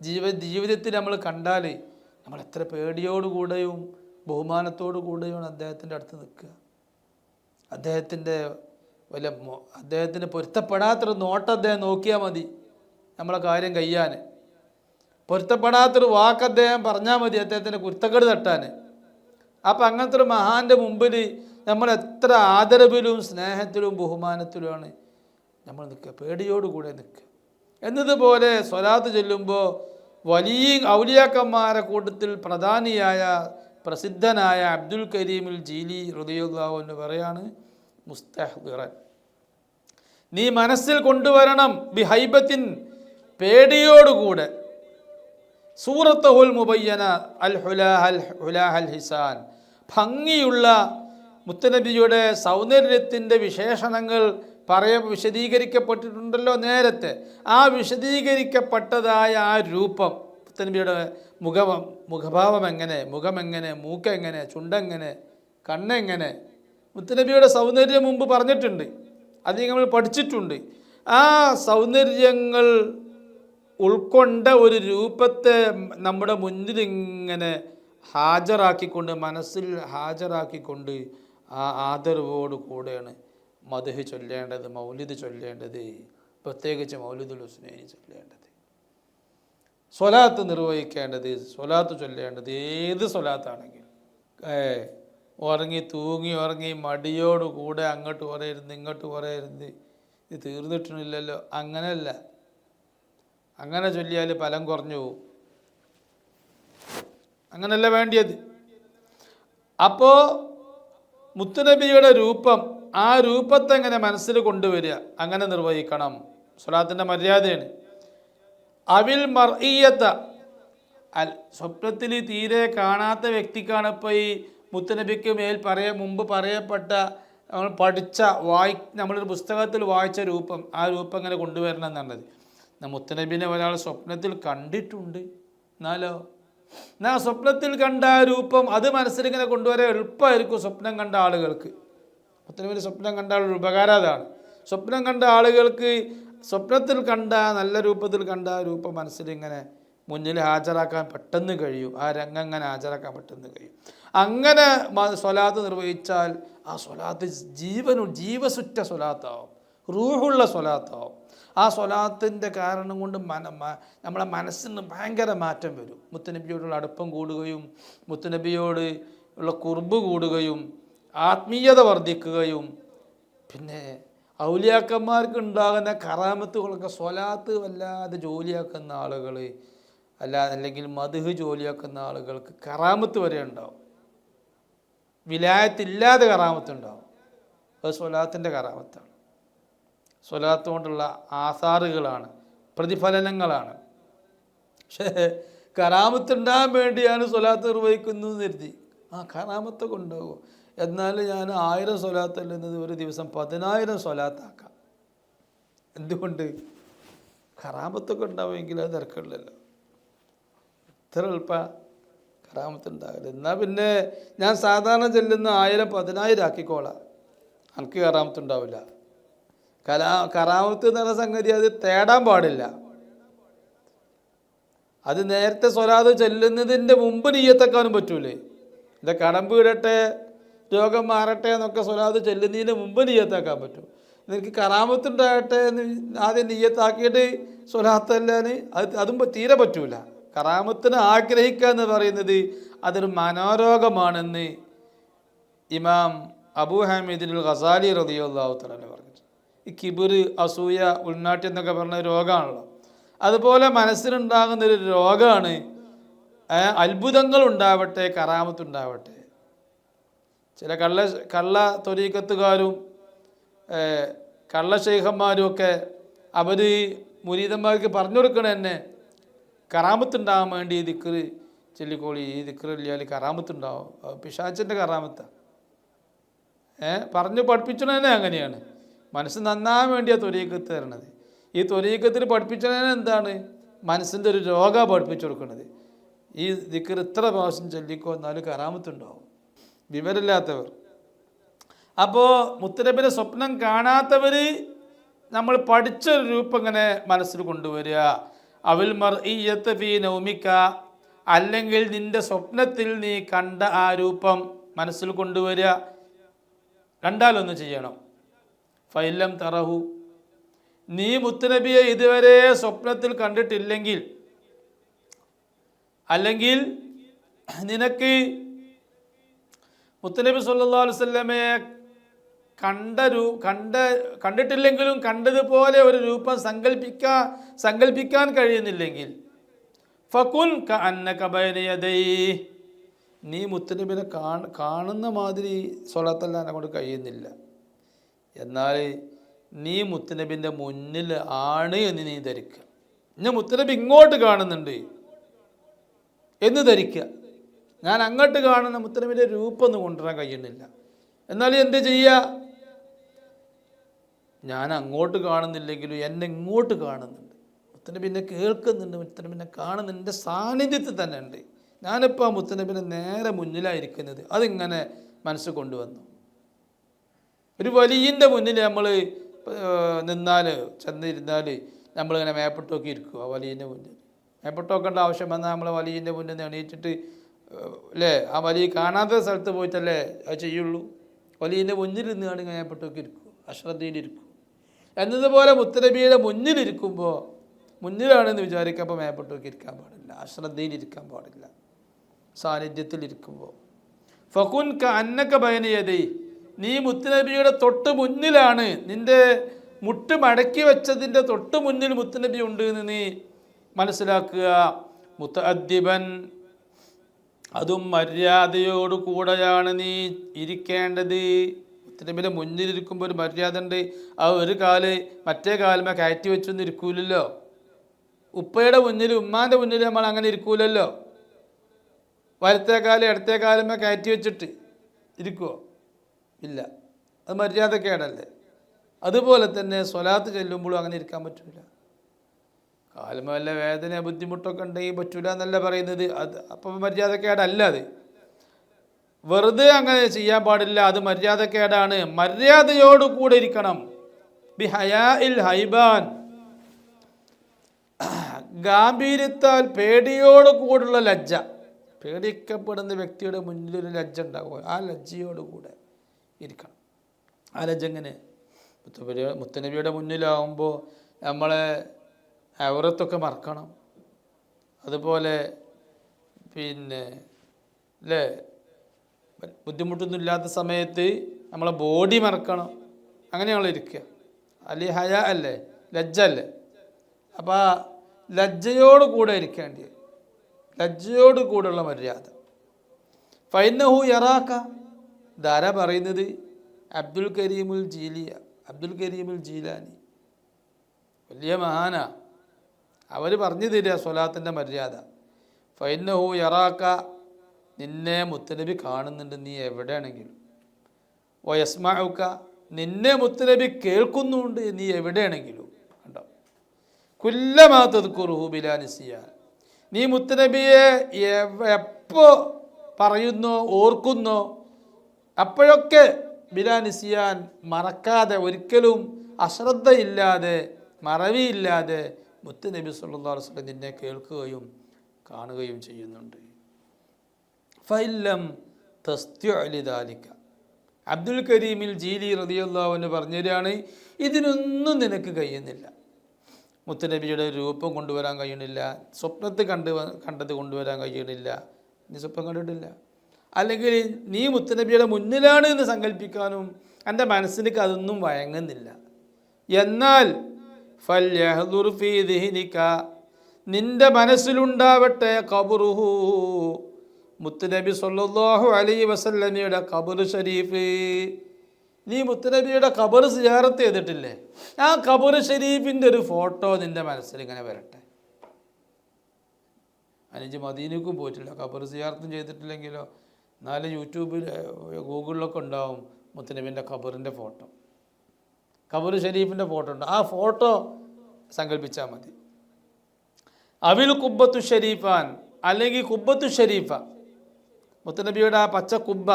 ജീവിതത്തിൽ നമ്മൾ കണ്ടാൽ നമ്മൾ എത്ര പേടിയോടുകൂടെയും ബഹുമാനത്തോടു കൂടെയാണ് അദ്ദേഹത്തിൻ്റെ അടുത്ത് നിൽക്കുക. അദ്ദേഹത്തിന് പൊരുത്തപ്പെടാത്തൊരു നോട്ടം അദ്ദേഹം നോക്കിയാൽ മതി നമ്മളെ കാര്യം കഴിയാൻ. പൊരുത്തപ്പെടാത്തൊരു വാക്ക് അദ്ദേഹം പറഞ്ഞാൽ മതി അദ്ദേഹത്തിൻ്റെ കുരുത്തക്കേട് തട്ടാൻ. അപ്പം അങ്ങനത്തെ ഒരു മഹാൻ്റെ മുമ്പിൽ നമ്മൾ എത്ര ആദരവിലും സ്നേഹത്തിലും ബഹുമാനത്തിലുമാണ് നമ്മൾ നിൽക്കുക, പേടിയോടുകൂടെ നിൽക്കുക. എന്നതുപോലെ സ്വലാത്ത് ചൊല്ലുമ്പോൾ വലിയ ഔലിയാക്കന്മാരെ കൂട്ടത്തിൽ പ്രധാനിയായ പ്രസിദ്ധനായ അബ്ദുൽ കരീമിൽ ജീലി റളിയല്ലാഹു അൻഹു പറയാണ്, മുസ്തഹ്ദിറൻ, നീ മനസ്സിൽ കൊണ്ടുവരണം, ബിഹൈബത്തിൻ പേടിയോടുകൂടെ. സൂറത്തുൽ മുബയ്യന അൽ ഹുലാഹൽ ഹിസാൻ, ഭംഗിയുള്ള മുത്തനബിയുടെ സൗന്ദര്യത്തിൻ്റെ വിശേഷണങ്ങൾ വിശദീകരിക്കപ്പെട്ടിട്ടുണ്ടല്ലോ നേരത്തെ. ആ വിശദീകരിക്കപ്പെട്ടതായ ആ രൂപം, മുത്തനബിയുടെ മുഖഭാവം എങ്ങനെ, മുഖമെങ്ങനെ, മൂക്കെങ്ങനെ, ചുണ്ടെങ്ങനെ, കണ്ണെങ്ങനെ, മുത്തനബിയുടെ സൗന്ദര്യം മുമ്പ് പറഞ്ഞിട്ടുണ്ട്, അത് നമ്മൾ പഠിച്ചിട്ടുണ്ട്. ആ സൗന്ദര്യങ്ങൾ ഉൾക്കൊണ്ട ഒരു രൂപത്തെ നമ്മുടെ മുന്നിൽ ഇങ്ങനെ ഹാജരാക്കിക്കൊണ്ട്, മനസ്സിൽ ഹാജരാക്കിക്കൊണ്ട് ആ ആദരവോട് കൂടെയാണ് മദ്ഹ് ചൊല്ലേണ്ടത്, മൗലിദ് ചൊല്ലേണ്ടത്, പ്രത്യേകിച്ച് മൗലിദുൽ ഹുസ്നൈനി ചൊല്ലേണ്ടത്, സ്വലാത്ത് നിർവഹിക്കേണ്ടത്, സ്വലാത്ത് ചൊല്ലേണ്ടത്. ഏത് സ്വലാത്താണെങ്കിലും ഉറങ്ങി മടിയോടുകൂടെ അങ്ങോട്ട് പറയരുത്, ഇങ്ങോട്ട് പറയരുത്, ഇത് തീർന്നിട്ടില്ലല്ലോ, അങ്ങനെയല്ല. അങ്ങനെ ചൊല്ലിയാൽ ഫലം കുറഞ്ഞു പോകും. അങ്ങനെയല്ല വേണ്ടിയത്. അപ്പോൾ മുത്തുനബിയുടെ രൂപം, ആ രൂപത്തെ എങ്ങനെ മനസ്സിൽ കൊണ്ടുവരിക, അങ്ങനെ നിർവഹിക്കണം. സ്വലാത്തിൻ്റെ മര്യാദയാണ്. അവിൽ മർഇയ്യത്ത, സ്വപ്നത്തിൽ തീരെ കാണാത്ത വ്യക്തിക്കാണ് ഇപ്പോൾ ഈ മുത്തുനബിക്ക് മേൽ മുമ്പ് പറയപ്പെട്ട നമ്മൾ പഠിച്ച നമ്മളൊരു പുസ്തകത്തിൽ വായിച്ച രൂപം, ആ രൂപം ഇങ്ങനെ കൊണ്ടുവരണം എന്നുള്ളത്. മുത്തുനബിനെ ഒരാൾ സ്വപ്നത്തിൽ കണ്ടിട്ടുണ്ട്, എന്നാൽ സ്വപ്നത്തിൽ കണ്ട ആ രൂപം അത് മനസ്സിലിങ്ങനെ കൊണ്ടുവരാൻ എളുപ്പമായിരിക്കും സ്വപ്നം കണ്ട ആളുകൾക്ക്. മുത്തുനബിന് സ്വപ്നം കണ്ട ആളുടെ ഉപകാരം അതാണ്. സ്വപ്നം കണ്ട ആളുകൾക്ക് സ്വപ്നത്തിൽ കണ്ട നല്ല രൂപത്തിൽ കണ്ട ആ രൂപം മനസ്സിലിങ്ങനെ മുന്നിൽ ഹാജരാക്കാൻ പെട്ടെന്ന് കഴിയും. ആ രംഗം അങ്ങനെ ഹാജരാക്കാൻ പെട്ടെന്ന് കഴിയും. അങ്ങനെ സ്വലാത്ത് നിർവഹിച്ചാൽ ആ സ്വലാത്ത് ജീവസുറ്റ സ്വലാത്താവും, റൂഹുള്ള സ്വലാത്താവും. ആ സ്വലാത്തിൻ്റെ കാരണം കൊണ്ട് നമ്മളെ മനസ്സിന് ഭയങ്കര മാറ്റം വരും. മുത്തുനബിയോടുള്ള അടുപ്പം കൂടുകയും, മുത്തുനബിയോട് ഉള്ള കുർബ് കൂടുകയും, ആത്മീയത വർദ്ധിക്കുകയും, പിന്നെ ഔലിയാക്കന്മാർക്ക് ഉണ്ടാകുന്ന കറാമത്തുകളൊക്കെ സ്വലാത്ത് വല്ലാതെ ജോലിയാക്കുന്ന ആളുകൾ, അല്ലെങ്കിൽ മദ്ഹ് ജോലിയാക്കുന്ന ആളുകൾക്ക് കറാമത്ത് വരെ ഉണ്ടാവും. വിലായത്തില്ലാതെ കറാമത്തുണ്ടാവും. അത് സ്വലാത്തിൻ്റെ കറാമത്താണ്. സ്വലാത്ത് കൊണ്ടുള്ള ആസാറുകളാണ്, പ്രതിഫലനങ്ങളാണ്. പക്ഷേ കറാമത്തുണ്ടാകാൻ വേണ്ടിയാണ് സ്വലാത്ത് നിർവഹിക്കുന്നത് കരുതി ആ കറാമത്ത് കൊണ്ടുപോകും. എന്നാൽ ഞാൻ 1000 സ്വലാത്തല്ലെന്നത് ഒരു ദിവസം 10,000 സ്വലാത്താക്കാം. എന്തുകൊണ്ട്? കറാമത്തൊക്കെ ഉണ്ടാവുമെങ്കിൽ അത് തിരക്കില്ലല്ലോ. ഇത്ര എളുപ്പം കറാമത്തുണ്ടാകില്ല. എന്നാൽ പിന്നെ ഞാൻ സാധാരണ ചെല്ലുന്ന 1000 10,000 ആക്കിക്കോളാം, എനിക്ക് കറാമത്തുണ്ടാവില്ല. കറാമത്ത് എന്ന് പറഞ്ഞ സംഗതി അത് തേടാൻ പാടില്ല. അത് നേരത്തെ സ്വലാത്ത് ചെല്ലുന്നതിൻ്റെ മുമ്പ് നിയ്യത്താക്കാനും പറ്റൂലേ. എൻ്റെ കടം വീടട്ടെ, രോഗം മാറട്ടെ എന്നൊക്കെ സ്വലാത്ത് ചെല്ലുന്നതിന് മുമ്പ് നിയ്യത്താക്കാൻ പറ്റും. എനിക്ക് കറാമത്തുണ്ടാകട്ടെ എന്ന് ആദ്യം നിയ്യത്താക്കിയിട്ട് സ്വലാത്തല്ലാൻ അതും തീരെ പറ്റൂല. കറാമത്തിന് ആഗ്രഹിക്കുക എന്ന് പറയുന്നത് അതൊരു മനോരോഗമാണെന്ന് ഇമാം അബൂ ഹാമിദുൽ ഗസാലി റളിയല്ലാഹു തആല പറഞ്ഞിട്ടുണ്ട്. ഈ കിബിർ, അസൂയ, ഉൾനാട്ടി എന്നൊക്കെ പറഞ്ഞ രോഗമാണല്ലോ. അതുപോലെ മനസ്സിനുണ്ടാകുന്നൊരു രോഗമാണ് അത്ഭുതങ്ങൾ ഉണ്ടാവട്ടെ, കറാമത്തുണ്ടാവട്ടെ. ചില കള്ള തൊരീക്കത്തുകാരും കള്ള ശൈഖന്മാരും ഒക്കെ അവർ മുരീദന്മാർക്ക് പറഞ്ഞു കൊടുക്കണ തന്നെ കറാമത്തുണ്ടാകാൻ വേണ്ടി ഈ ദിക്ർ ചൊല്ലിക്കോളി, ഈ ദിക്ർ ഇല്ലാൽ കറാമത്തുണ്ടാവും. പിശാചിൻ്റെ കറാമത്താണ്. പറഞ്ഞു പഠിപ്പിച്ചത് തന്നെ അങ്ങനെയാണ്. മനസ്സ് നന്നാൻ വേണ്ടിയാണ് തൊരീക്കത്ത് തരണത്. ഈ തൊരീക്കത്തിൽ പഠിപ്പിച്ചതിന് എന്താണ്? മനസ്സിൻ്റെ ഒരു രോഗമാണ് പഠിപ്പിച്ചു കൊടുക്കുന്നത്. ഈ ദിക്ർ ഇത്ര പ്രാവശ്യം ചൊല്ലിക്കോ എന്നാലും കറാമത്തുണ്ടാവും. വിവരമില്ലാത്തവർ. അപ്പോൾ മുത്തുനബിയുടെ സ്വപ്നം കാണാത്തവർ നമ്മൾ പഠിച്ചൊരു രൂപം ഇങ്ങനെ മനസ്സിൽ കൊണ്ടുവരിക. അവിൽ മർഇയ്യത്ത് ഫീ നൗമിക, അല്ലെങ്കിൽ നിൻ്റെ സ്വപ്നത്തിൽ നീ കണ്ട ആ രൂപം മനസ്സിൽ കൊണ്ടുവരിക. കണ്ടാലൊന്ന് ചെയ്യണം. ഫൈലം തറഹു, നീ മുത്തുനബിയെ ഇതുവരെ സ്വപ്നത്തിൽ കണ്ടിട്ടില്ലെങ്കിൽ, അല്ലെങ്കിൽ നിനക്ക് മുത്തുനബി സല്ലല്ലാഹു അലൈഹി വസല്ലമയെ കണ്ടിട്ടില്ലെങ്കിലും കണ്ടതുപോലെ ഒരു രൂപം സങ്കല്പിക്കാൻ കഴിയുന്നില്ലെങ്കിൽ, ഫകുൻ കഅന്നക ബൈന യദൈഹി, നീ മുത്തുനബിനെ കാണുന്ന മാതിരി സ്വലാത്തല്ലാനെ കൊണ്ട് കഴിയുന്നില്ല. എന്നാൽ നീ മുത്തുനബിൻ്റെ മുന്നിൽ ആണ് എന്ന് നീ ധരിക്കുക. ഞാൻ മുത്തുനബി ഇങ്ങോട്ട് കാണുന്നുണ്ട് എന്ന് ധരിക്കുക. ഞാൻ അങ്ങോട്ട് കാണുന്ന മുത്തുനബിൻ്റെ രൂപമൊന്നും കൊണ്ടുവരാൻ കഴിയുന്നില്ല. എന്നാലും എന്ത് ചെയ്യുക? ഞാൻ അങ്ങോട്ട് കാണുന്നില്ലെങ്കിലും എന്നെ ഇങ്ങോട്ട് കാണുന്നുണ്ട്. മുത്തുനബിനെ കേൾക്കുന്നുണ്ട്, മുത്തുനബിനെ കാണുന്നുണ്ട്, എൻ്റെ സാന്നിധ്യത്തിൽ തന്നെ ഉണ്ട്. ഞാനിപ്പോൾ ആ മുത്തുനബിനെ നേരെ മുന്നിലായിരിക്കുന്നത്. അതിങ്ങനെ മനസ്സ് കൊണ്ടുവന്നു. ഒരു വലിയൻ്റെ മുന്നിൽ നമ്മൾ നിന്നാൽ, ചെന്നിരുന്നാൽ നമ്മളിങ്ങനെ മേപ്പിട്ട് നോക്കി ഇരിക്കും. ആ വലിയൻ്റെ മുന്നിൽ മേപ്പിട്ട് നോക്കേണ്ട ആവശ്യം വന്നാൽ നമ്മൾ വലിയൻ്റെ മുന്നിൽ നിന്ന് എണീറ്റിട്ട് അല്ലേ, ആ വലിയ കാണാത്ത സ്ഥലത്ത് പോയിട്ടല്ലേ അത് ചെയ്യുള്ളൂ. വലിയൻ്റെ മുന്നിൽ നിന്നാണ് ഇങ്ങനെ മേപ്പിട്ട് നോക്കി ഇരിക്കും, അശ്രദ്ധയിലിരിക്കും. എന്നതുപോലെ മുത്തുനബിയുടെ മുന്നിലിരിക്കുമ്പോൾ, മുന്നിലാണെന്ന് വിചാരിക്കുമ്പോൾ മേപ്പിട്ട് നോക്കി ഇരിക്കാൻ പാടില്ല, അശ്രദ്ധയിലിരിക്കാൻ പാടില്ല. സാന്നിധ്യത്തിലിരിക്കുമ്പോൾ ഫകുൻ കഅന്നക ബൈന യദൈ, നീ മുത്തുനബിയുടെ തൊട്ട് മുന്നിലാണ്. നിന്റെ മുട്ട് മടക്കി വെച്ചതിൻ്റെ തൊട്ട് മുന്നിൽ മുത്തുനബി ഉണ്ട് എന്ന് നീ മനസ്സിലാക്കുക. മുതഅദ്ദിബൻ, അതും മര്യാദയോടു കൂടെയാണ് നീ ഇരിക്കേണ്ടത്. മുത്തുനബിയുടെ മുന്നിലിരിക്കുമ്പോൾ ഒരു മര്യാദ ഉണ്ട്. ആ ഒരു കാല് മറ്റേ കാലുമേ കയറ്റി വെച്ചൊന്നും ഇരിക്കൂലല്ലോ. ഉപ്പയുടെ മുന്നിൽ, ഉമ്മാൻ്റെ മുന്നിൽ നമ്മൾ അങ്ങനെ ഇരിക്കൂലല്ലോ. വലത്തേക്കാലും ഇടത്തേക്കാലുമേ കയറ്റി വെച്ചിട്ട് ഇരിക്കുമോ? ഇല്ല, അത് മര്യാദക്കേടല്ലേ. അതുപോലെ തന്നെ സ്വലാത്ത് ചെല്ലുമ്പോഴും അങ്ങനെ ഇരിക്കാൻ പറ്റില്ല. കാലുമ വല്ല വേദന ബുദ്ധിമുട്ടൊക്കെ ഉണ്ടെങ്കിൽ പറ്റൂല എന്നല്ല പറയുന്നത്. അത് അപ്പം മര്യാദക്കേടല്ല. അത് വെറുതെ അങ്ങനെ ചെയ്യാൻ പാടില്ല, അത് മര്യാദക്കേടാണ്. മര്യാദയോടുകൂടെ ഇരിക്കണം. ബി ഹയാഇൽ ഹൈബാൻ, ഗാംഭീര്യത്താൽ, പേടിയോടുകൂടുള്ള ലജ്ജ. പേടിക്കപ്പെടുന്ന വ്യക്തിയുടെ മുന്നിലൊരു ലജ്ജ ഉണ്ടാകുമോ? ആ ലജ്ജയോടുകൂടെ ഇരിക്കണം. ആ ലജ്ജ എങ്ങനെ? മുത്തുനബിയുടെ മുന്നിലാവുമ്പോൾ നമ്മളെ ഔറത്തൊക്കെ മറക്കണം. അതുപോലെ പിന്നെ അല്ലേ, ബുദ്ധിമുട്ടൊന്നും ഇല്ലാത്ത സമയത്ത് നമ്മളെ ബോഡി മറക്കണം. അങ്ങനെ നമ്മൾ ഇരിക്കുക. അല്ലെ ഹയ അല്ലേ, ലജ്ജ അല്ലേ. അപ്പോൾ ആ ലജ്ജയോട് കൂടെ ഇരിക്കേണ്ടി, ലജ്ജയോട് കൂടെയുള്ള മര്യാദ. ഫൈനഹു യറാക്ക, ധാര പറയുന്നത് അബ്ദുൽ കരീമുൽ ജീലാനി, വലിയ മഹാന. അവർ പറഞ്ഞു തരിക സ്വലാത്തിൻ്റെ മര്യാദ. ഫൈനഹു യറാക്ക, നിന്നെ മുത്തുനബി കാണുന്നുണ്ട് നീ എവിടെയാണെങ്കിലും. വയസ്മഉക, നിന്നെ മുത്തുനബി കേൾക്കുന്നുണ്ട് നീ എവിടെയാണെങ്കിലും. കണ്ടോ, കുല്ലമാ തദ്കുറുഹു ബിലാ നിസിയാൻ, നീ മുത്തുനബിയെ എപ്പോൾ പറയുന്നോ ഓർക്കുന്നോ അപ്പോഴൊക്കെ ബിലാ നിസിയാൻ, മറക്കാതെ, ഒരിക്കലും അശ്രദ്ധയില്ലാതെ, മറവിയില്ലാതെ മുത്തുനബി സല്ലല്ലാഹു അലൈഹി വസല്ലം നിന്നെ കേൾക്കുകയും കാണുകയും ചെയ്യുന്നുണ്ട്. ഫഇല്ലം തസ്തിഉ ലിദാലിക, അബ്ദുൽ കരീമിൽ ജീലി റളിയല്ലാഹു അൻഹു പറഞ്ഞതാണ്, ഇതിനൊന്നും നിനക്ക് കഴിയുന്നില്ല. മുത്തുനബിയുടെ രൂപം കൊണ്ടുവരാൻ കഴിയണില്ല, സ്വപ്നത്തിൽ കണ്ടത് കൊണ്ടുവരാൻ കഴിയണില്ല, നീ സ്വപ്നം കണ്ടിട്ടില്ല. അല്ലെങ്കിൽ നീ മുത്തുനബിയുടെ മുന്നിലാണ് എന്ന് സങ്കല്പിക്കാനും എൻ്റെ മനസ്സിലേക്ക് അതൊന്നും വഴങ്ങുന്നില്ല. എന്നാൽ ഫൽയഹ്ദുർ ഫീ ദിഹ്നിക, നിന്റെ മനസ്സിലുണ്ടാവട്ടെ ഖബറുഹു, മുത്തുനബി സല്ലല്ലാഹു അലൈഹി വസല്ലമയുടെ ഖബർ ഷരീഫ്. നീ മുത്തുനബിയുടെ ഖബർ സിയാറത്ത് ചെയ്തിട്ടില്ലേ? ആ ഖബർ ഷരീഫിൻ്റെ ഒരു ഫോട്ടോ നിൻ്റെ മനസ്സിൽ ഇങ്ങനെ വരട്ടെ. അനിജ് മദീനക്കും പോയിട്ടില്ല, ഖബർ സിയാറത്തും ചെയ്തിട്ടില്ലെങ്കിലോ, എന്നാലും യൂട്യൂബിൽ ഗൂഗിളിലൊക്കെ ഉണ്ടാവും മുത്തുനബിൻ്റെ ഖബറിൻ്റെ ഫോട്ടോ, ഖബർ ഷരീഫിൻ്റെ ഫോട്ടോ ഉണ്ട്. ആ ഫോട്ടോ സങ്കല്പിച്ചാൽ മതി. അവിൽ കുബ്ബത്തു ഷരീഫാൻ, അല്ലെങ്കിൽ കുബ്ബത്തു ഷരീഫ, മുത്തുനബിയുടെ ആ പച്ച കുബ്ബ.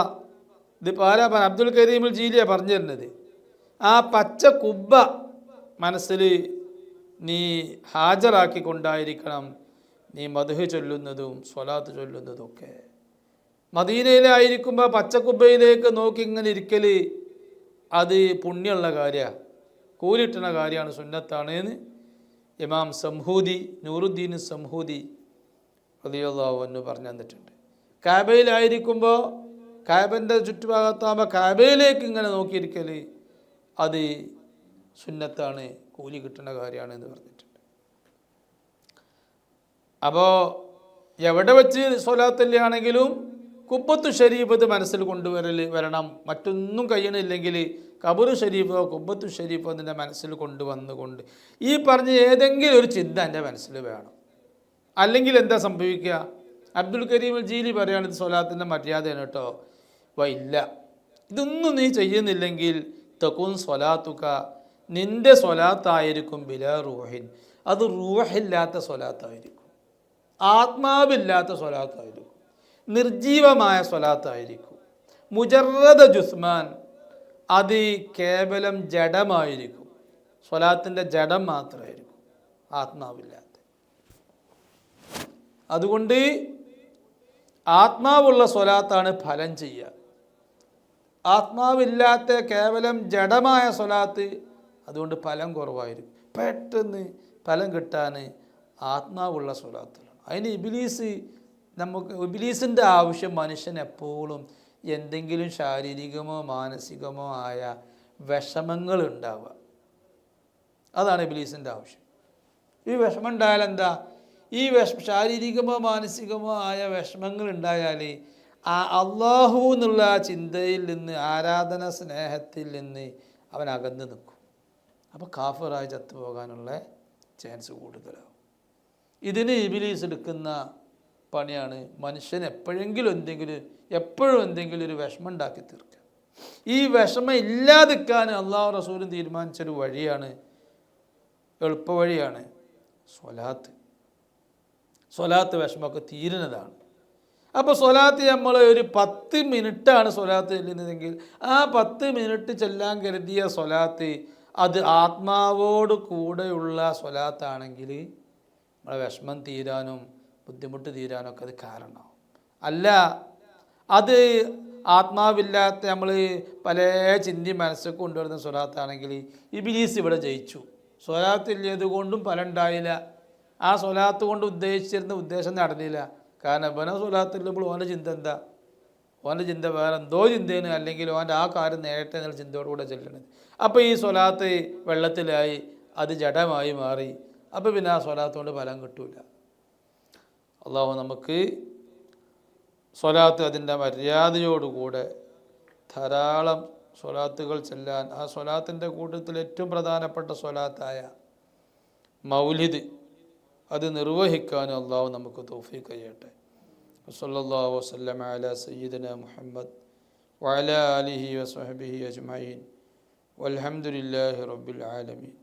ഇതിപ്പോൾ ആരാ അബ്ദുൽ കരീമുൽ ജീലിയ പറഞ്ഞു തരുന്നത്. ആ പച്ച കുബ്ബ മനസ്സിൽ നീ ഹാജരാക്കിക്കൊണ്ടായിരിക്കണം നീ മദ്ഹ് ചൊല്ലുന്നതും സ്വലാത്ത് ചൊല്ലുന്നതും ഒക്കെ. മദീനയിലായിരിക്കുമ്പോൾ പച്ചക്കുബ്ബയിലേക്ക് നോക്കി ഇങ്ങനെ ഇരിക്കൽ അത് പുണ്യമുള്ള കാര്യമാണ്, കൂലിട്ടുന്ന കാര്യമാണ്, സുന്നത്താണ് എന്ന് ഇമാം സംഹൂദി, നൂറുദ്ദീൻ സംഹൂദി റളിയല്ലാഹു അൻഹു പറഞ്ഞു തന്നിട്ടുണ്ട്. കാബയിലായിരിക്കുമ്പോൾ, കാബൻ്റെ ചുറ്റുഭാഗത്താകുമ്പോൾ കാബയിലേക്ക് ഇങ്ങനെ നോക്കിയിരിക്കൽ അത് സുന്നത്താണ്, കൂലി കിട്ടുന്ന കാര്യമാണ് എന്ന് പറഞ്ഞിട്ടുണ്ട്. അപ്പോൾ എവിടെ വെച്ച് സ്വലാത്തല്ലാണെങ്കിലും കുബ്ബത്തു ഷരീഫത്ത് മനസ്സിൽ വരണം. മറ്റൊന്നും കഴിയണില്ലെങ്കിൽ ഖബറു ഷരീഫോ കുബ്ബത്തു ഷരീഫോ നിൻ്റെ മനസ്സിൽ കൊണ്ടുവന്നുകൊണ്ട് ഈ പറഞ്ഞ ഏതെങ്കിലും ഒരു ചിന്ത എൻ്റെ മനസ്സിൽ വേണം. അല്ലെങ്കിൽ എന്താ സംഭവിക്കുക? അബ്ദുൽ കരീം അൽ ജീലി പറയുകയാണ് ഇത് സ്വലാത്തിൻ്റെ മര്യാദയാണ് കേട്ടോ. ഇല്ല, ഇതൊന്നും നീ ചെയ്യുന്നില്ലെങ്കിൽ തകുൻ സ്വലാത്തുക, നിൻ്റെ സ്വലാത്തായിരിക്കും ബിലാ റൂഹിൻ, അത് റൂഹില്ലാത്ത സ്വലാത്തായിരിക്കും, ആത്മാവില്ലാത്ത സ്വലാത്തായിരിക്കും, നിർജീവമായ സ്വലാത്തായിരിക്കും. മുജറദ ജുസ്മാൻ, അത് കേവലം ജഡമായിരിക്കും, സ്വലാത്തിൻ്റെ ജഡം മാത്രമായിരിക്കും, ആത്മാവില്ലാത്ത. അതുകൊണ്ട് ആത്മാവുള്ള സ്വലാത്താണ് ഫലം ചെയ്യുക. ആത്മാവില്ലാത്ത കേവലം ജഡമായ സ്വലാത്ത് അതുകൊണ്ട് ഫലം കുറവായിരിക്കും. പെട്ടെന്ന് ഫലം കിട്ടാൻ ആത്മാവുള്ള സ്വലാത്തിലാണ്. അതിന് ഇബ്ലീസിൻ്റെ ആവശ്യം മനുഷ്യൻ എപ്പോഴും എന്തെങ്കിലും ശാരീരികമോ മാനസികമോ ആയ വിഷമങ്ങൾ ഉണ്ടാവുക, അതാണ് ഇബ്ലീസിൻ്റെ ആവശ്യം. ഈ വിഷമം ഉണ്ടായാൽ എന്താ? ഈ ശാരീരികമോ മാനസികമോ ആയ വിഷമങ്ങൾ ഉണ്ടായാൽ ആ അള്ളാഹു എന്നുള്ള ചിന്തയിൽ നിന്ന്, ആരാധന സ്നേഹത്തിൽ നിന്ന് അവൻ അകന്ന് നിൽക്കും. അപ്പോൾ കാഫിറായി ചത്തുപോകാനുള്ള ചാൻസ് കൂടുതലാവും. ഇതിന് ഇബ്ലീസ് എടുക്കുന്ന പണിയാണ് മനുഷ്യൻ എപ്പോഴും എന്തെങ്കിലും ഒരു വിഷമം ഉണ്ടാക്കി തീർക്കുക. ഈ വിഷമം ഇല്ലാതിരിക്കാൻ അള്ളാഹു റസൂലും തീരുമാനിച്ചൊരു വഴിയാണ്, എളുപ്പവഴിയാണ് സ്വലാത്ത്. സ്വലാത്ത് വിഷമമൊക്കെ തീരുന്നതാണ്. അപ്പോൾ സ്വലാത്ത് നമ്മൾ ഒരു 10 മിനിറ്റാണ് സ്വലാത്ത് ചെല്ലുന്നതെങ്കിൽ ആ 10 മിനിറ്റ് ചെല്ലാൻ കരുതിയ സ്വലാത്ത് അത് ആത്മാവോട് കൂടെയുള്ള സ്വലാത്താണെങ്കിൽ നമ്മളെ വിഷമം തീരാനും ബുദ്ധിമുട്ട് തീരാനും ഒക്കെ അത് കാരണമാവും. അല്ല, അത് ആത്മാവില്ലാത്ത നമ്മൾ പല ചിന്തി മനസ്സിൽ കൊണ്ടുവരുന്ന സ്വലാത്താണെങ്കിൽ ഇബ്ലീസ് ഇവിടെ ജയിച്ചു. സ്വലാത്ത് ഇല്ലത് കൊണ്ടും ഫലം ഉണ്ടായില്ല, ആ സ്വലാത്ത് കൊണ്ട് ഉദ്ദേശിച്ചിരുന്ന ഉദ്ദേശം നടന്നില്ല. കാരണം ഇവനെ സ്വലാത്തില്ലുമ്പോൾ ഓൻ്റെ ചിന്ത എന്താ? ഓൻ്റെ ചിന്ത വേറെ എന്തോ ചിന്തയാണ്, അല്ലെങ്കിൽ ഓൻ്റെ ആ കാര്യം നേരത്തെ എന്നുള്ള ചിന്തയോടുകൂടെ ചെല്ലണത്. അപ്പോൾ ഈ സ്വലാത്ത് വെള്ളത്തിലായി, അത് ജഡമായി മാറി. അപ്പോൾ പിന്നെ ആ സ്വലാത്ത് കൊണ്ട് ഫലം കിട്ടൂല. അള്ളാഹു നമുക്ക് സ്വലാത്ത് അതിൻ്റെ മര്യാദയോടുകൂടെ ധാരാളം സ്വലാത്തുകൾ ചെല്ലാൻ, ആ സ്വലാത്തിൻ്റെ കൂട്ടത്തിൽ ഏറ്റവും പ്രധാനപ്പെട്ട സ്വലാത്തായ മൗലിദ് അത് നിർവഹിക്കാനും അള്ളാഹു നമുക്ക് തൗഫീഖ് ചെയ്യട്ടെ. സല്ലല്ലാഹു വസല്ലമ അലാ സയ്യിദിനാ മുഹമ്മദ് വഅലാ ആലിഹി വസഹ്ബിഹി അജ്മഈൻ വൽഹംദുലില്ലാഹി റബ്ബിൽ ആലമീൻ.